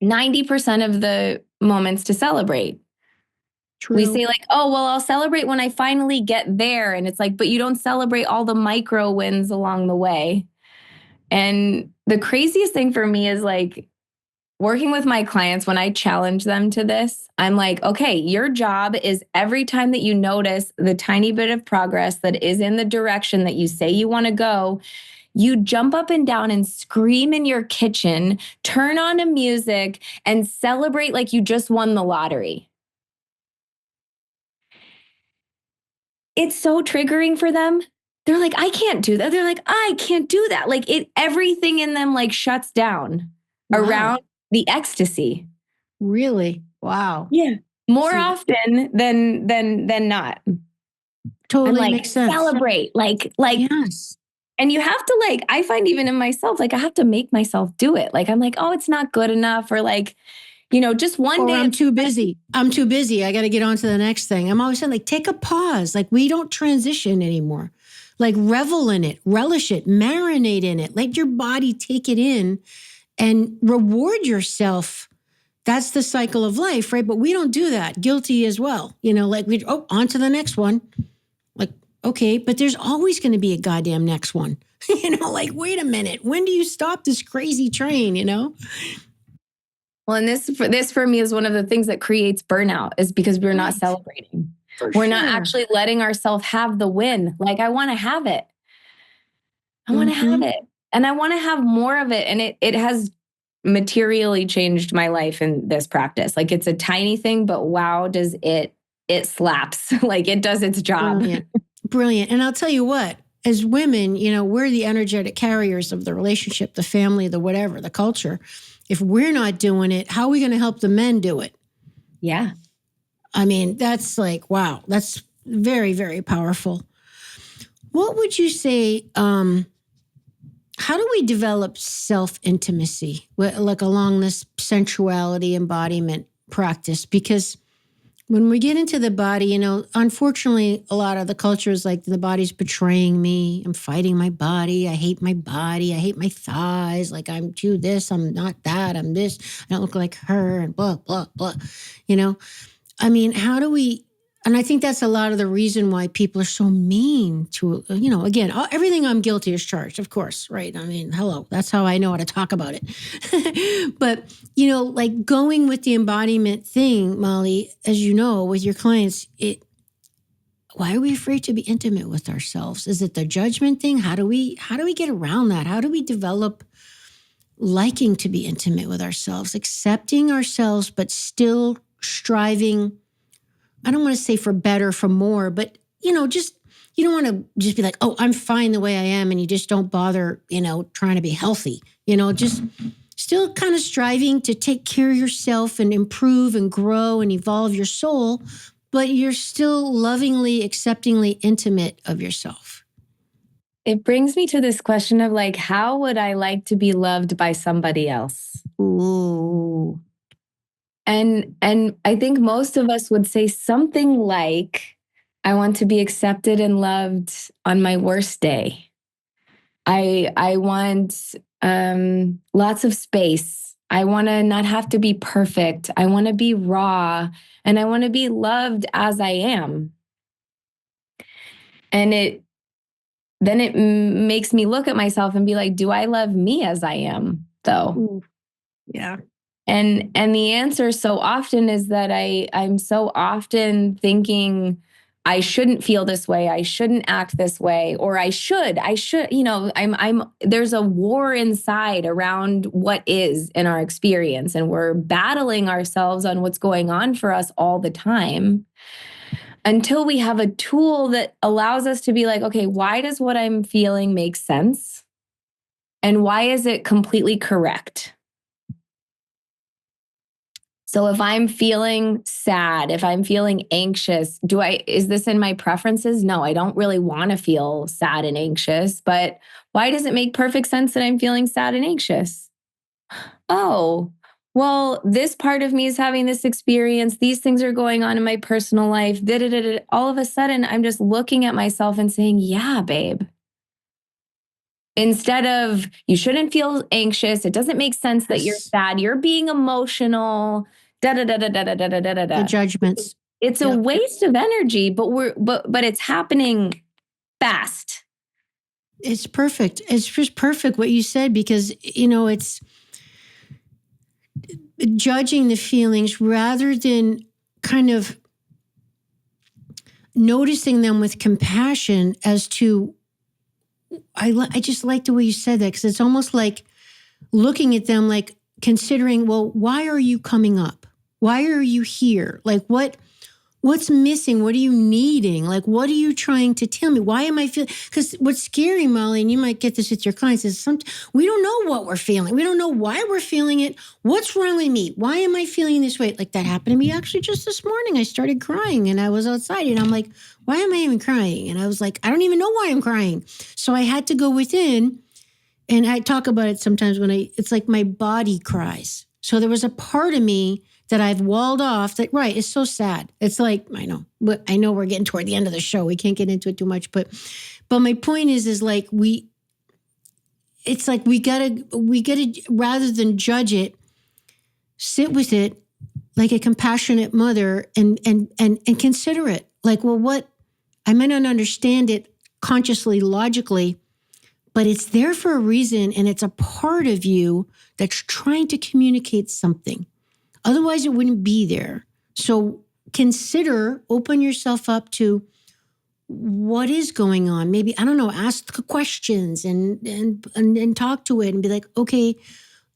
90% of the moments to celebrate. True. We say like, oh, well, I'll celebrate when I finally get there. And it's like, but you don't celebrate all the micro wins along the way. And the craziest thing for me is like working with my clients, when I challenge them to this, I'm like, okay, your job is every time that you notice the tiny bit of progress that is in the direction that you say you want to go, you jump up and down and scream in your kitchen, turn on a music, and celebrate like you just won the lottery. It's so triggering for them. They're like, I can't do that. They're like, I can't do that. Like everything in them like shuts down around the ecstasy. Really? Wow. Yeah. More often than not. Totally makes sense. Celebrate. Like, yes. And you have to like, I find even in myself, like I have to make myself do it. Like, I'm like, oh, it's not good enough. Or like, just one day. I'm too busy. I got to get on to the next thing. I'm always saying like, take a pause. Like we don't transition anymore. Like revel in it, relish it, marinate in it. Let your body take it in and reward yourself. That's the cycle of life, right? But we don't do that. Guilty as well. Like on to the next one. Like, okay, but there's always going to be a goddamn next one. Like, wait a minute. When do you stop this crazy train, Well, and this for me is one of the things that creates burnout is because we're not celebrating. We're not actually letting ourselves have the win. Like, I want to have it. I want to have it. And I want to have more of it. And it has materially changed my life in this practice. Like, it's a tiny thing, but wow, does it slaps. Like, it does its job. Brilliant. Brilliant. And I'll tell you what, as women, we're the energetic carriers of the relationship, the family, the whatever, the culture. If we're not doing it, how are we going to help the men do it? Yeah. I mean, that's like, wow, that's very, very powerful. What would you say, how do we develop self-intimacy, like along this sensuality embodiment practice? Because when we get into the body, unfortunately, a lot of the culture is like the body's betraying me. I'm fighting my body. I hate my body. I hate my thighs. Like, I'm too this. I'm not that. I'm this. I don't look like her and blah, blah, blah. I mean, how do we, and I think that's a lot of the reason why people are so mean to, again, everything I'm guilty is charged, of course, right? I mean, hello, that's how I know how to talk about it. But, like going with the embodiment thing, Molly, as you know, with your clients, why are we afraid to be intimate with ourselves? Is it the judgment thing? How do we get around that? How do we develop liking to be intimate with ourselves, accepting ourselves, but still striving, I don't want to say for better, for more, but, just, you don't want to just be like, oh, I'm fine the way I am. And you just don't bother, trying to be healthy, just still kind of striving to take care of yourself and improve and grow and evolve your soul, but you're still lovingly, acceptingly intimate of yourself. It brings me to this question of like, how would I like to be loved by somebody else? Ooh. And I think most of us would say something like, I want to be accepted and loved on my worst day. I want lots of space. I want to not have to be perfect. I want to be raw, and I want to be loved as I am. And then it makes me look at myself and be like, do I love me as I am, though? Ooh. Yeah. And the answer so often is that I'm so often thinking I shouldn't feel this way, I shouldn't act this way, or I should, I'm there's a war inside around what is in our experience, and we're battling ourselves on what's going on for us all the time until we have a tool that allows us to be like, okay, why does what I'm feeling make sense? And why is it completely correct? So if I'm feeling sad, if I'm feeling anxious, is this in my preferences? No, I don't really want to feel sad and anxious, but why does it make perfect sense that I'm feeling sad and anxious? Oh, well, this part of me is having this experience. These things are going on in my personal life. All of a sudden, I'm just looking at myself and saying, yeah, babe. Instead of, you shouldn't feel anxious. It doesn't make sense that you're sad. You're being emotional. The judgments. It's a waste of energy, but it's happening fast. It's perfect. It's just perfect what you said, because, it's judging the feelings rather than kind of noticing them with compassion as to, I just like the way you said that, because it's almost like looking at them, like considering, well, why are you coming up? Why are you here? Like, what's missing? What are you needing? Like, what are you trying to tell me? Why am I feeling? Because what's scary, Molly, and you might get this with your clients, is we don't know what we're feeling. We don't know why we're feeling it. What's wrong with me? Why am I feeling this way? Like, that happened to me actually just this morning. I started crying and I was outside and I'm like, why am I even crying? And I was like, I don't even know why I'm crying. So I had to go within, and I talk about it sometimes it's like my body cries. So there was a part of me that I've walled off that, right, it's so sad. It's like, I know we're getting toward the end of the show. We can't get into it too much, but my point is like we gotta, rather than judge it, sit with it like a compassionate mother and consider it. Like, well, what, I may not understand it consciously, logically, but it's there for a reason, and it's a part of you that's trying to communicate something. Otherwise, it wouldn't be there. So open yourself up to what is going on. Maybe, I don't know, ask questions and talk to it and be like, okay,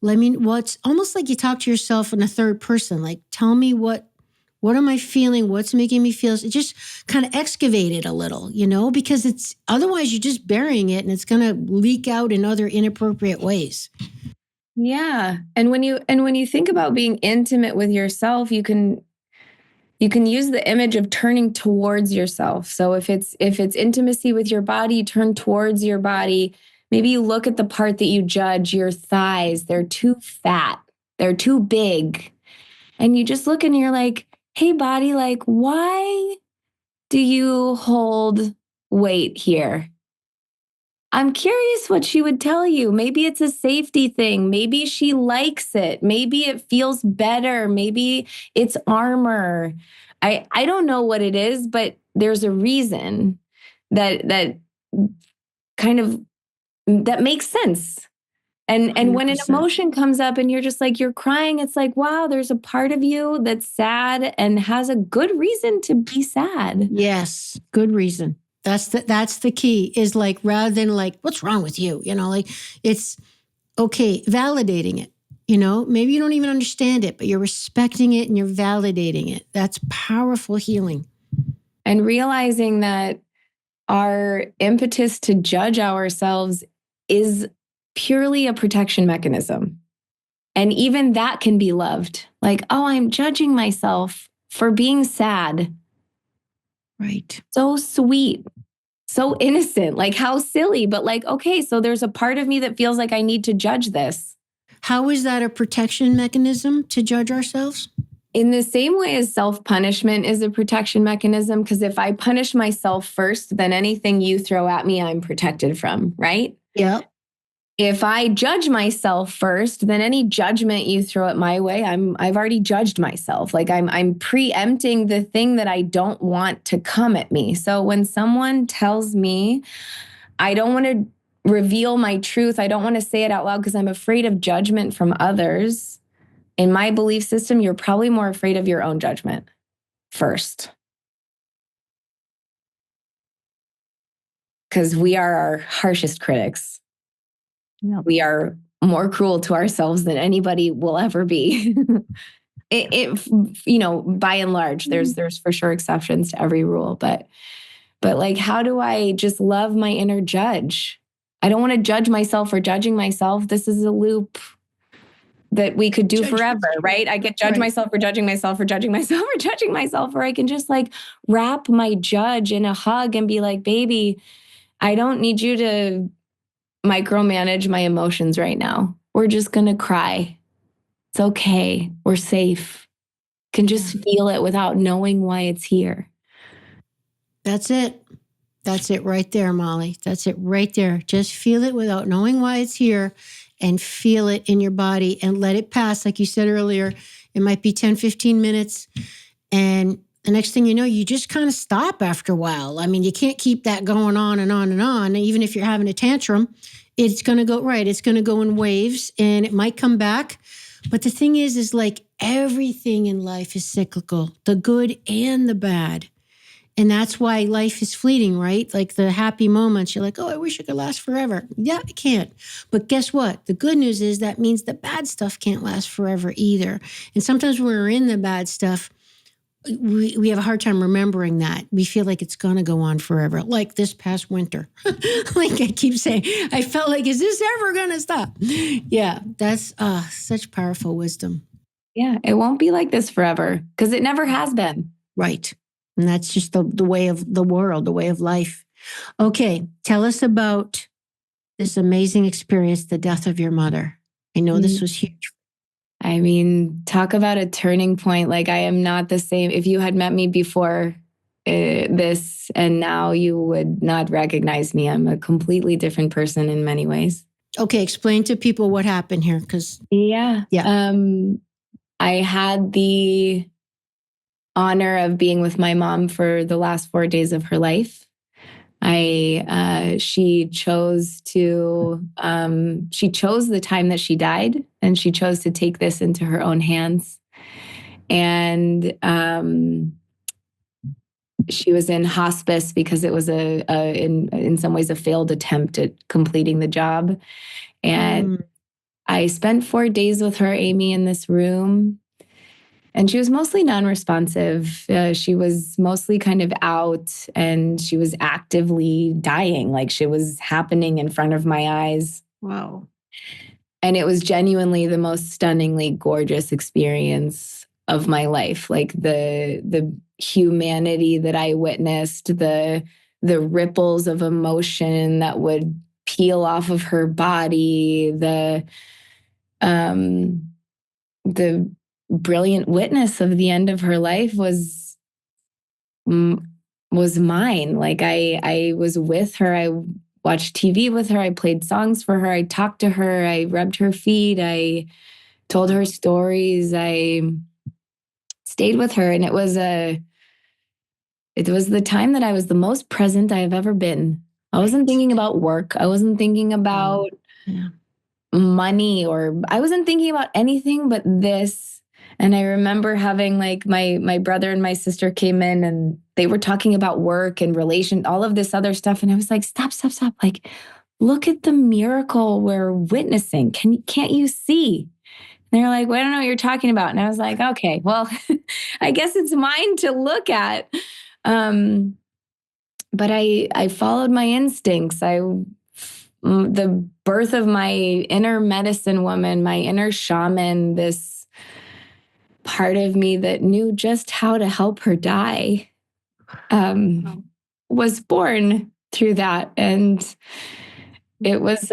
Let me, what's almost like you talk to yourself in a third person. Like, tell me what am I feeling? What's making me feel? It just kind of excavate it a little, because it's otherwise you're just burying it and it's going to leak out in other inappropriate ways. Yeah. And when you think about being intimate with yourself, you can use the image of turning towards yourself. So if it's intimacy with your body, turn towards your body. Maybe you look at the part that you judge, your thighs, they're too fat, they're too big. And you just look and you're like, hey, body, like, why do you hold weight here? I'm curious what she would tell you. Maybe it's a safety thing. Maybe she likes it. Maybe it feels better. Maybe it's armor. I don't know what it is, but there's a reason that kind of that makes sense. And when an 100%. emotion comes up and you're just like, you're crying, it's like, wow, there's a part of you that's sad and has a good reason to be sad. Yes, good reason. That's the key, is like, rather than like, what's wrong with you? Like, it's okay, validating it. Maybe you don't even understand it, but you're respecting it and you're validating it. That's powerful healing. And realizing that our impetus to judge ourselves is purely a protection mechanism. And even that can be loved. Like, oh, I'm judging myself for being sad. Right. So sweet, so innocent, like how silly, but like, okay, so there's a part of me that feels like I need to judge this. How is that a protection mechanism, to judge ourselves? In the same way as self-punishment is a protection mechanism, because if I punish myself first, then anything you throw at me, I'm protected from, right? Yep. If I judge myself first, then any judgment you throw at my way, I've already judged myself. Like I'm preempting the thing that I don't want to come at me. So when someone tells me, I don't want to reveal my truth, I don't want to say it out loud because I'm afraid of judgment from others, in my belief system, you're probably more afraid of your own judgment first. Because we are our harshest critics. Yep. We are more cruel to ourselves than anybody will ever be. By and large, there's for sure exceptions to every rule, but like, how do I just love my inner judge? I don't want to judge myself for judging myself. This is a loop that we could do forever, right? I could judge myself for judging myself for judging myself for judging myself, or I can just like wrap my judge in a hug and be like, baby, I don't need you to micromanage my emotions right now. We're just going to cry. It's okay. We're safe. Can just feel it without knowing why it's here. That's it. That's it right there, Molly. That's it right there. Just feel it without knowing why it's here, and feel it in your body and let it pass. Like you said earlier, it might be 10, 15 minutes. And the next thing you know, you just kind of stop after a while. I mean, you can't keep that going on and on and on. Even if you're having a tantrum, it's going to go right. It's going to go in waves and it might come back. But the thing is like everything in life is cyclical, the good and the bad. And that's why life is fleeting, right? Like the happy moments, you're like, oh, I wish it could last forever. Yeah, it can't. But guess what? The good news is that means the bad stuff can't last forever either. And sometimes when we're in the bad stuff, we have a hard time remembering that. We feel like it's going to go on forever, like this past winter. Like I keep saying, I felt like, is this ever going to stop? Yeah, that's such powerful wisdom. Yeah, it won't be like this forever because it never has been. Right. And that's just the way of the world, the way of life. Okay, tell us about this amazing experience, the death of your mother. I know this was huge. I mean, talk about a turning point. Like, I am not the same. If you had met me before this and now, you would not recognize me. I'm a completely different person in many ways. Okay, explain to people what happened here. Yeah. I had the honor of being with my mom for the last 4 days of her life. She chose the time that she died, and she chose to take this into her own hands. And she was in hospice because it was in some ways a failed attempt at completing the job. And I spent 4 days with her, Amy, in this room. And she was mostly non-responsive. She was mostly kind of out, and she was actively dying. Like, she was happening in front of my eyes. Wow. And it was genuinely the most stunningly gorgeous experience of my life. Like, the humanity that I witnessed, the ripples of emotion that would peel off of her body, the brilliant witness of the end of her life was mine. Like, I was with her. I watched TV with her. I played songs for her. I talked to her. I rubbed her feet. I told her stories. I stayed with her. And it was the time that I was the most present I have ever been. I wasn't thinking about work. I wasn't thinking about money, or I wasn't thinking about anything but this. And I remember having, like, my brother and my sister came in, and they were talking about work and relation, all of this other stuff. And I was like, stop. Like, look at the miracle we're witnessing. Can't you see? And they're like, well, I don't know what you're talking about. And I was like, okay, well, I guess it's mine to look at. But I followed my instincts. The birth of my inner medicine woman, my inner shaman, this part of me that knew just how to help her die, was born through that. And it was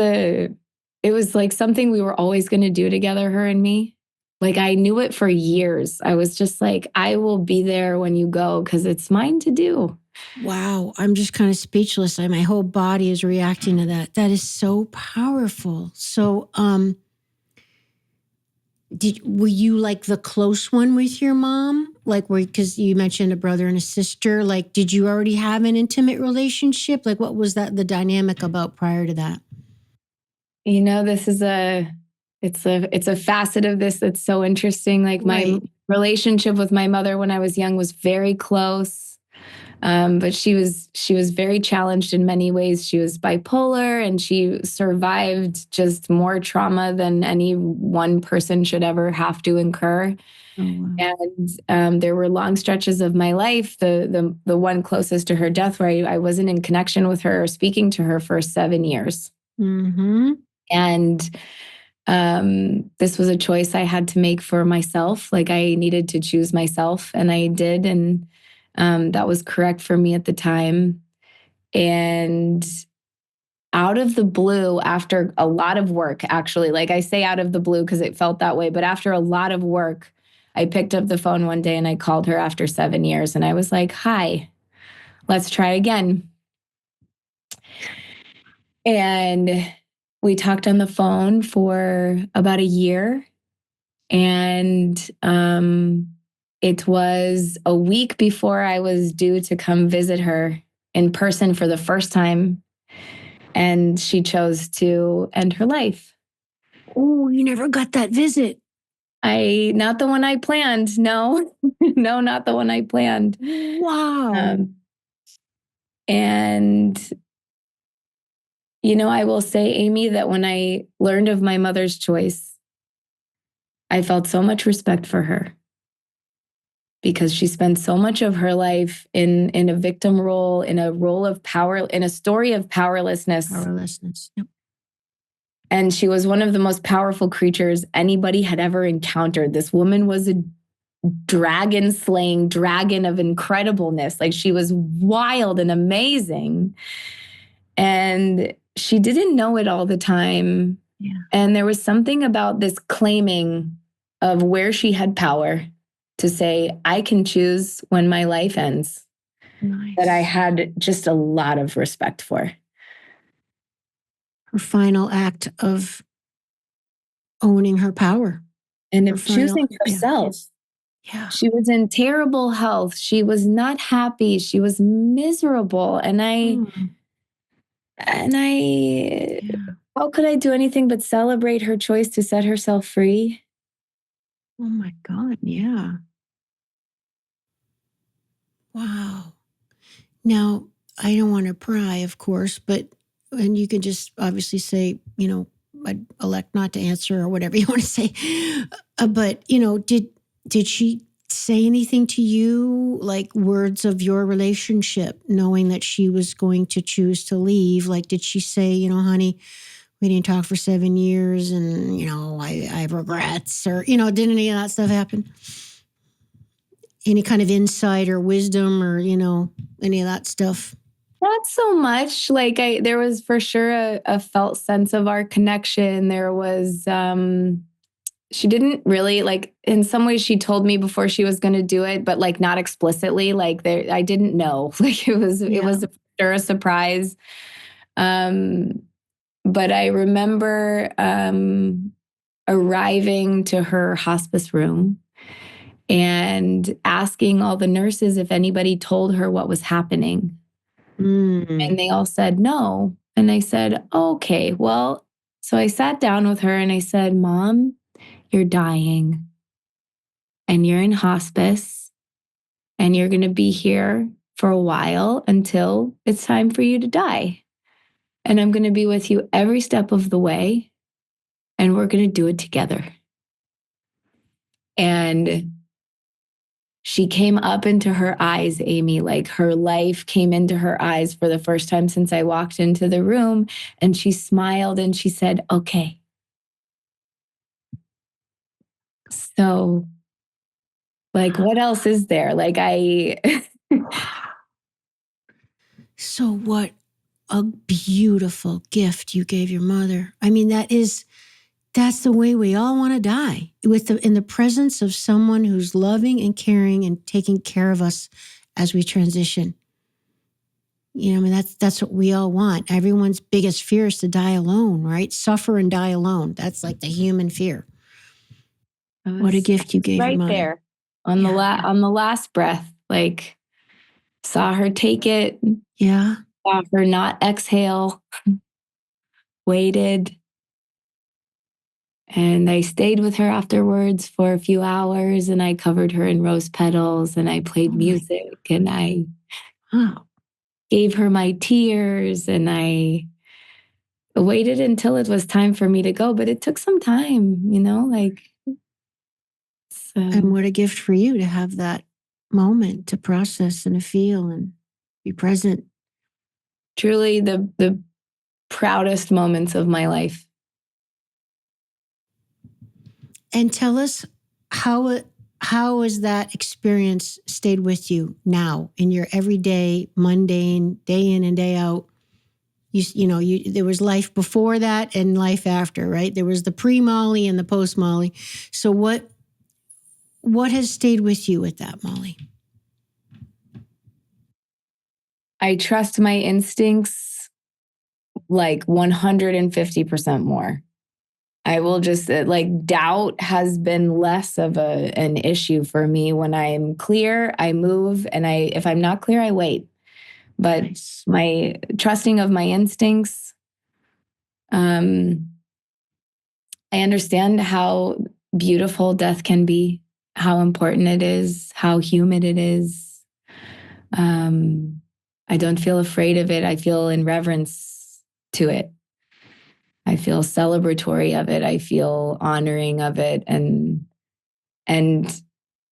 like something we were always going to do together, her and me. Like, I knew it for years. I was just like, I will be there when you go, because it's mine to do. Wow. I'm just kind of speechless. My whole body is reacting to that. That is so powerful. So, were you like the close one with your mom? Like, because you mentioned a brother and a sister, like, did you already have an intimate relationship? Like, what was the dynamic about prior to that? This is it's a facet of this that's so interesting. Like, my relationship with my mother when I was young was very close. But she was very challenged in many ways. She was bipolar, and she survived just more trauma than any one person should ever have to incur. Oh, wow. And there were long stretches of my life, the one closest to her death, where I wasn't in connection with her or speaking to her for 7 years. Mm-hmm. And this was a choice I had to make for myself. Like, I needed to choose myself, and I did. And that was correct for me at the time. And out of the blue, after a lot of work, actually, like, I say out of the blue because it felt that way, but after a lot of work, I picked up the phone one day and I called her after 7 years, and I was like, hi, let's try again. And we talked on the phone for about a year. And it was a week before I was due to come visit her in person for the first time. And she chose to end her life. Oh, you never got that visit. Not the one I planned. No, no, not the one I planned. Wow. And, I will say, Amy, that when I learned of my mother's choice, I felt so much respect for her, because she spent so much of her life in a victim role, in a role of power, in a story of powerlessness. Yep. And she was one of the most powerful creatures anybody had ever encountered. This woman was a dragon-slaying dragon of incredibleness. Like, she was wild and amazing. And she didn't know it all the time. Yeah. And there was something about this claiming of where she had power to say, I can choose when my life ends. Nice. That I had just a lot of respect for. Her final act of owning her power. And of choosing herself. Yeah. She was in terrible health. She was not happy. She was miserable. And how could I do anything but celebrate her choice to set herself free? Oh my God. Yeah. Wow. Now, I don't want to pry, of course, and you can just obviously say, I'd elect not to answer or whatever you want to say. But, did she say anything to you, like words of your relationship, knowing that she was going to choose to leave? Like, did she say, honey, we didn't talk for 7 years and, I have regrets, or, didn't any of that stuff happen? Any kind of insight or wisdom or, any of that stuff? Not so much. Like there was for sure a felt sense of our connection. There was, she didn't really like, in some ways she told me before she was going to do it, but like not explicitly, like I didn't know, like it was for sure a surprise. But I remember, arriving to her hospice room and asking all the nurses if anybody told her what was happening. And they all said no. And I said, okay, well, so I sat down with her and I said, Mom, you're dying and you're in hospice and you're going to be here for a while until it's time for you to die. And I'm going to be with you every step of the way and we're going to do it together. And she came up into her eyes, Amy, like her life came into her eyes for the first time since I walked into the room. And she smiled and she said, okay. So, like, what else is there? Like, So what a beautiful gift you gave your mother. I mean, that's the way we all want to die, in the presence of someone who's loving and caring and taking care of us as we transition. That's what we all want. Everyone's biggest fear is to die alone, right? Suffer and die alone. That's like the human fear. What a gift you gave your mother. Right there on the last breath, like saw her take it. Yeah. Saw her not exhale, waited. And I stayed with her afterwards for a few hours and I covered her in rose petals and I played music and I gave her my tears and I waited until it was time for me to go. But it took some time, So. And what a gift for you to have that moment to process and to feel and be present. Truly the proudest moments of my life. And tell us how has that experience stayed with you now in your everyday, mundane, day in and day out? There was life before that and life after, right? There was the pre-Molly and the post-Molly. So what has stayed with you with that, Molly? I trust my instincts like 150% more. I will just doubt has been less of an issue for me. When I'm clear, I move, and if I'm not clear, I wait. But my trusting of my instincts, I understand how beautiful death can be, how important it is, how human it is. I don't feel afraid of it. I feel in reverence to it. I feel celebratory of it. I feel honoring of it. And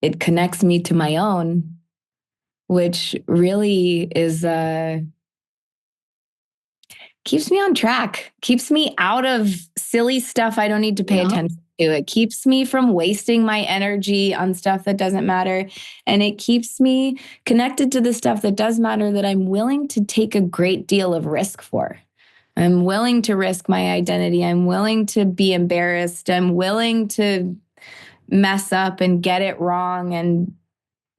it connects me to my own, which really is, keeps me on track, keeps me out of silly stuff I don't need to pay attention to. It keeps me from wasting my energy on stuff that doesn't matter. And it keeps me connected to the stuff that does matter, that I'm willing to take a great deal of risk for. I'm willing to risk my identity. I'm willing to be embarrassed. I'm willing to mess up and get it wrong and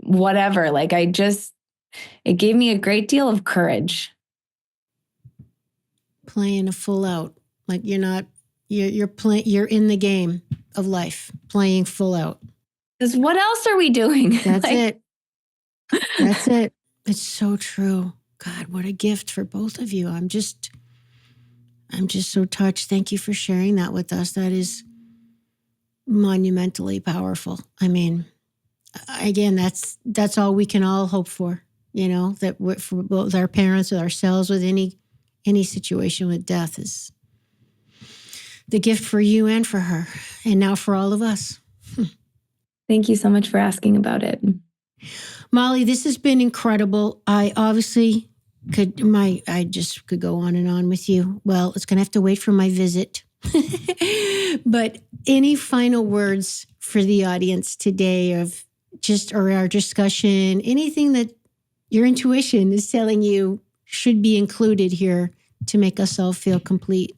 whatever. It gave me a great deal of courage. Playing a full out. Like you're in the game of life, playing full out. Because what else are we doing? That's it. That's it. It's so true. God, what a gift for both of you. I'm just so touched. Thank you for sharing that with us. That is monumentally powerful. I mean, again, that's all we can all hope for, that for both our parents, with ourselves, with any situation with death, is the gift for you and for her, and now for all of us. Thank you so much for asking about it. Molly, this has been incredible. I obviously I just could go on and on with you. Well, it's going to have to wait for my visit. But any final words for the audience today or our discussion, anything that your intuition is telling you should be included here to make us all feel complete?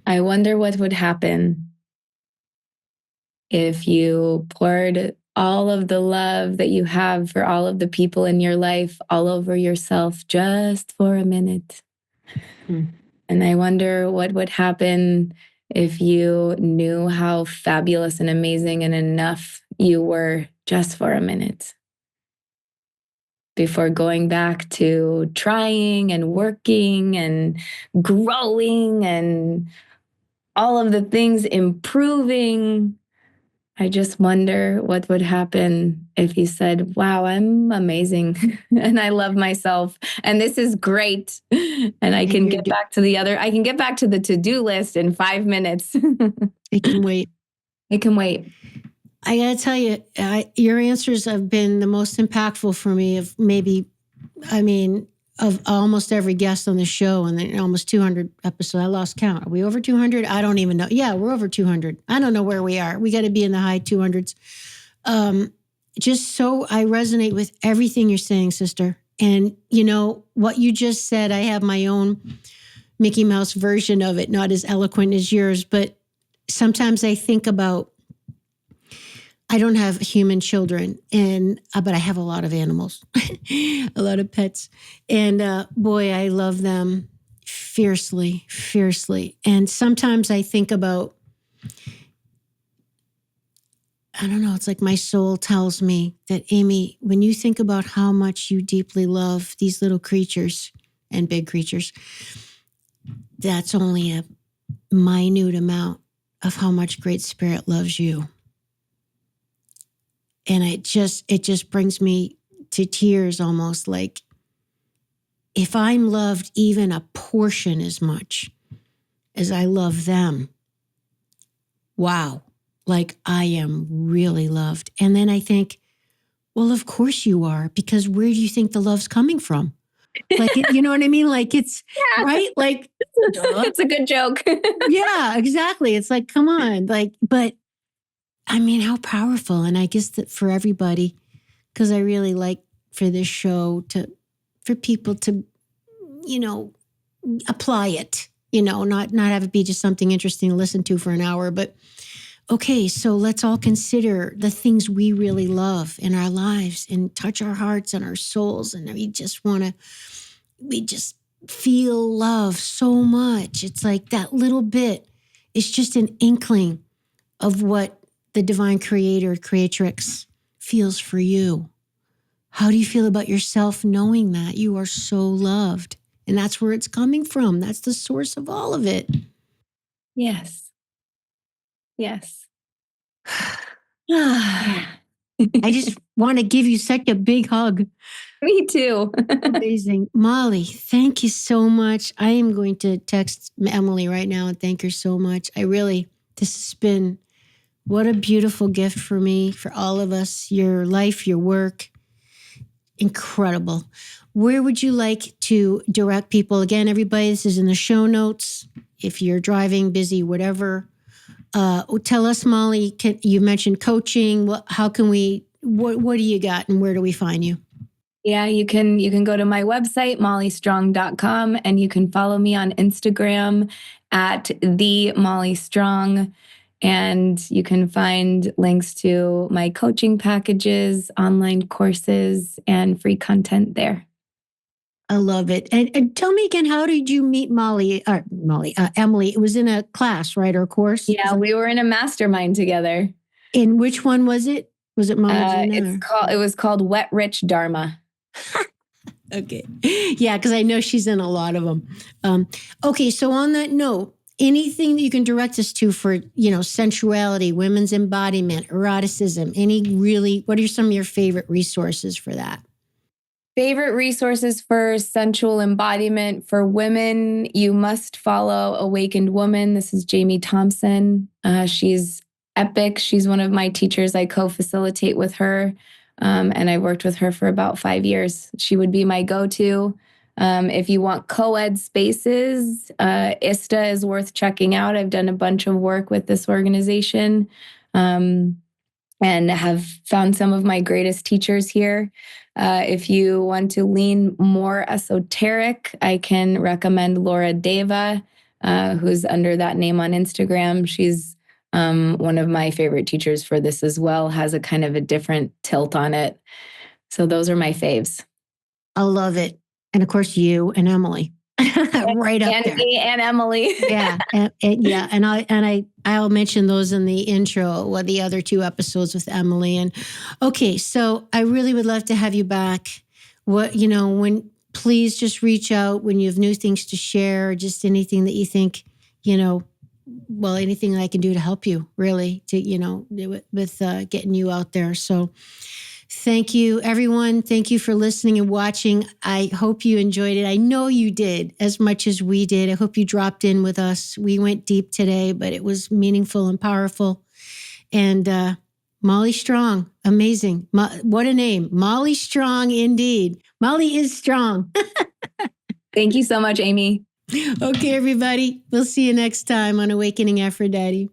I wonder what would happen if you poured all of the love that you have for all of the people in your life all over yourself just for a minute. And I wonder what would happen if you knew how fabulous and amazing and enough you were just for a minute before going back to trying and working and growing and all of the things improving. I just wonder what would happen if you said, wow, I'm amazing and I love myself and this is great. And I can get back to the to-do list in 5 minutes. It can wait. It can wait. I got to tell you, your answers have been the most impactful for me of almost every guest on the show, and then almost 200 episodes. I lost count. Are we over 200? I don't even know. Yeah, we're over 200. I don't know where we are. We got to be in the high 200s. Just so I resonate with everything you're saying, sister. And you know, what you just said, I have my own Mickey Mouse version of it, not as eloquent as yours, but sometimes I think about, I don't have human children, but I have a lot of animals, a lot of pets. And boy, I love them fiercely, fiercely. And sometimes I think about, I don't know, it's like my soul tells me that, Amy, when you think about how much you deeply love these little creatures and big creatures, that's only a minute amount of how much Great Spirit loves you. And it just brings me to tears almost, like if I'm loved even a portion as much as I love them, wow, like I am really loved. And then I think, well, of course you are, because where do you think the love's coming from? Like, you know what I mean? Like it's, yeah. Right? Like, it's a good joke. Yeah, exactly. It's like, come on. Like, but I mean, how powerful. And I guess that for everybody, because I really like for this show for people to, you know, apply it, you know, not have it be just something interesting to listen to for an hour, but okay, so let's all consider the things we really love in our lives and touch our hearts and our souls. And we just feel love so much. It's like that little bit, it's just an inkling of what the divine creator, creatrix feels for you. How do you feel about yourself knowing that you are so loved? And that's where it's coming from. That's the source of all of it. Yes. Yes. I just want to give you such a big hug. Me too. Amazing. Molly, thank you so much. I am going to text Emily right now and thank her so much. This has been, what a beautiful gift for me, for all of us, your life, your work. Incredible. Where would you like to direct people? Again, everybody, this is in the show notes. If you're driving, busy, whatever. Tell us, Molly, you mentioned coaching. What do you got and where do we find you? Yeah, you can go to my website, mollystrong.com, and you can follow me on Instagram at @TheMollyStrong. And you can find links to my coaching packages, online courses, and free content there. I love it. And tell me again, how did you meet Emily? It was in a class, right? Or course? Yeah, we were in a mastermind together. And which one was it? Was it Molly? It was called Wet Rich Dharma. Okay. Yeah, because I know she's in a lot of them. Okay, so on that note, anything that you can direct us to for, sensuality, women's embodiment, eroticism, what are some of your favorite resources for that? Favorite resources for sensual embodiment for women, you must follow Awakened Woman. This is Jamie Thompson. She's epic. She's one of my teachers. I co-facilitate with her, and I worked with her for about 5 years. She would be my go-to. If you want co-ed spaces, ISTA is worth checking out. I've done a bunch of work with this organization, and have found some of my greatest teachers here. If you want to lean more esoteric, I can recommend Laura Deva, who's under that name on Instagram. She's one of my favorite teachers for this as well, has a kind of a different tilt on it. So those are my faves. I love it. And of course, you and Emily. Right up and there. Me and Emily. Yeah. And I'll mention those in the intro or the other 2 episodes with Emily. And okay, so I really would love to have you back. Please just reach out when you have new things to share, or just anything that you think, anything that I can do to help you, really, to, with getting you out there. So thank you, everyone. Thank you for listening and watching. I hope you enjoyed it. I know you did as much as we did. I hope you dropped in with us. We went deep today, but it was meaningful and powerful. And Molly Strong, amazing. What a name. Molly Strong, indeed. Molly is strong. Thank you so much, Amy. Okay, everybody. We'll see you next time on Awakening Aphrodite.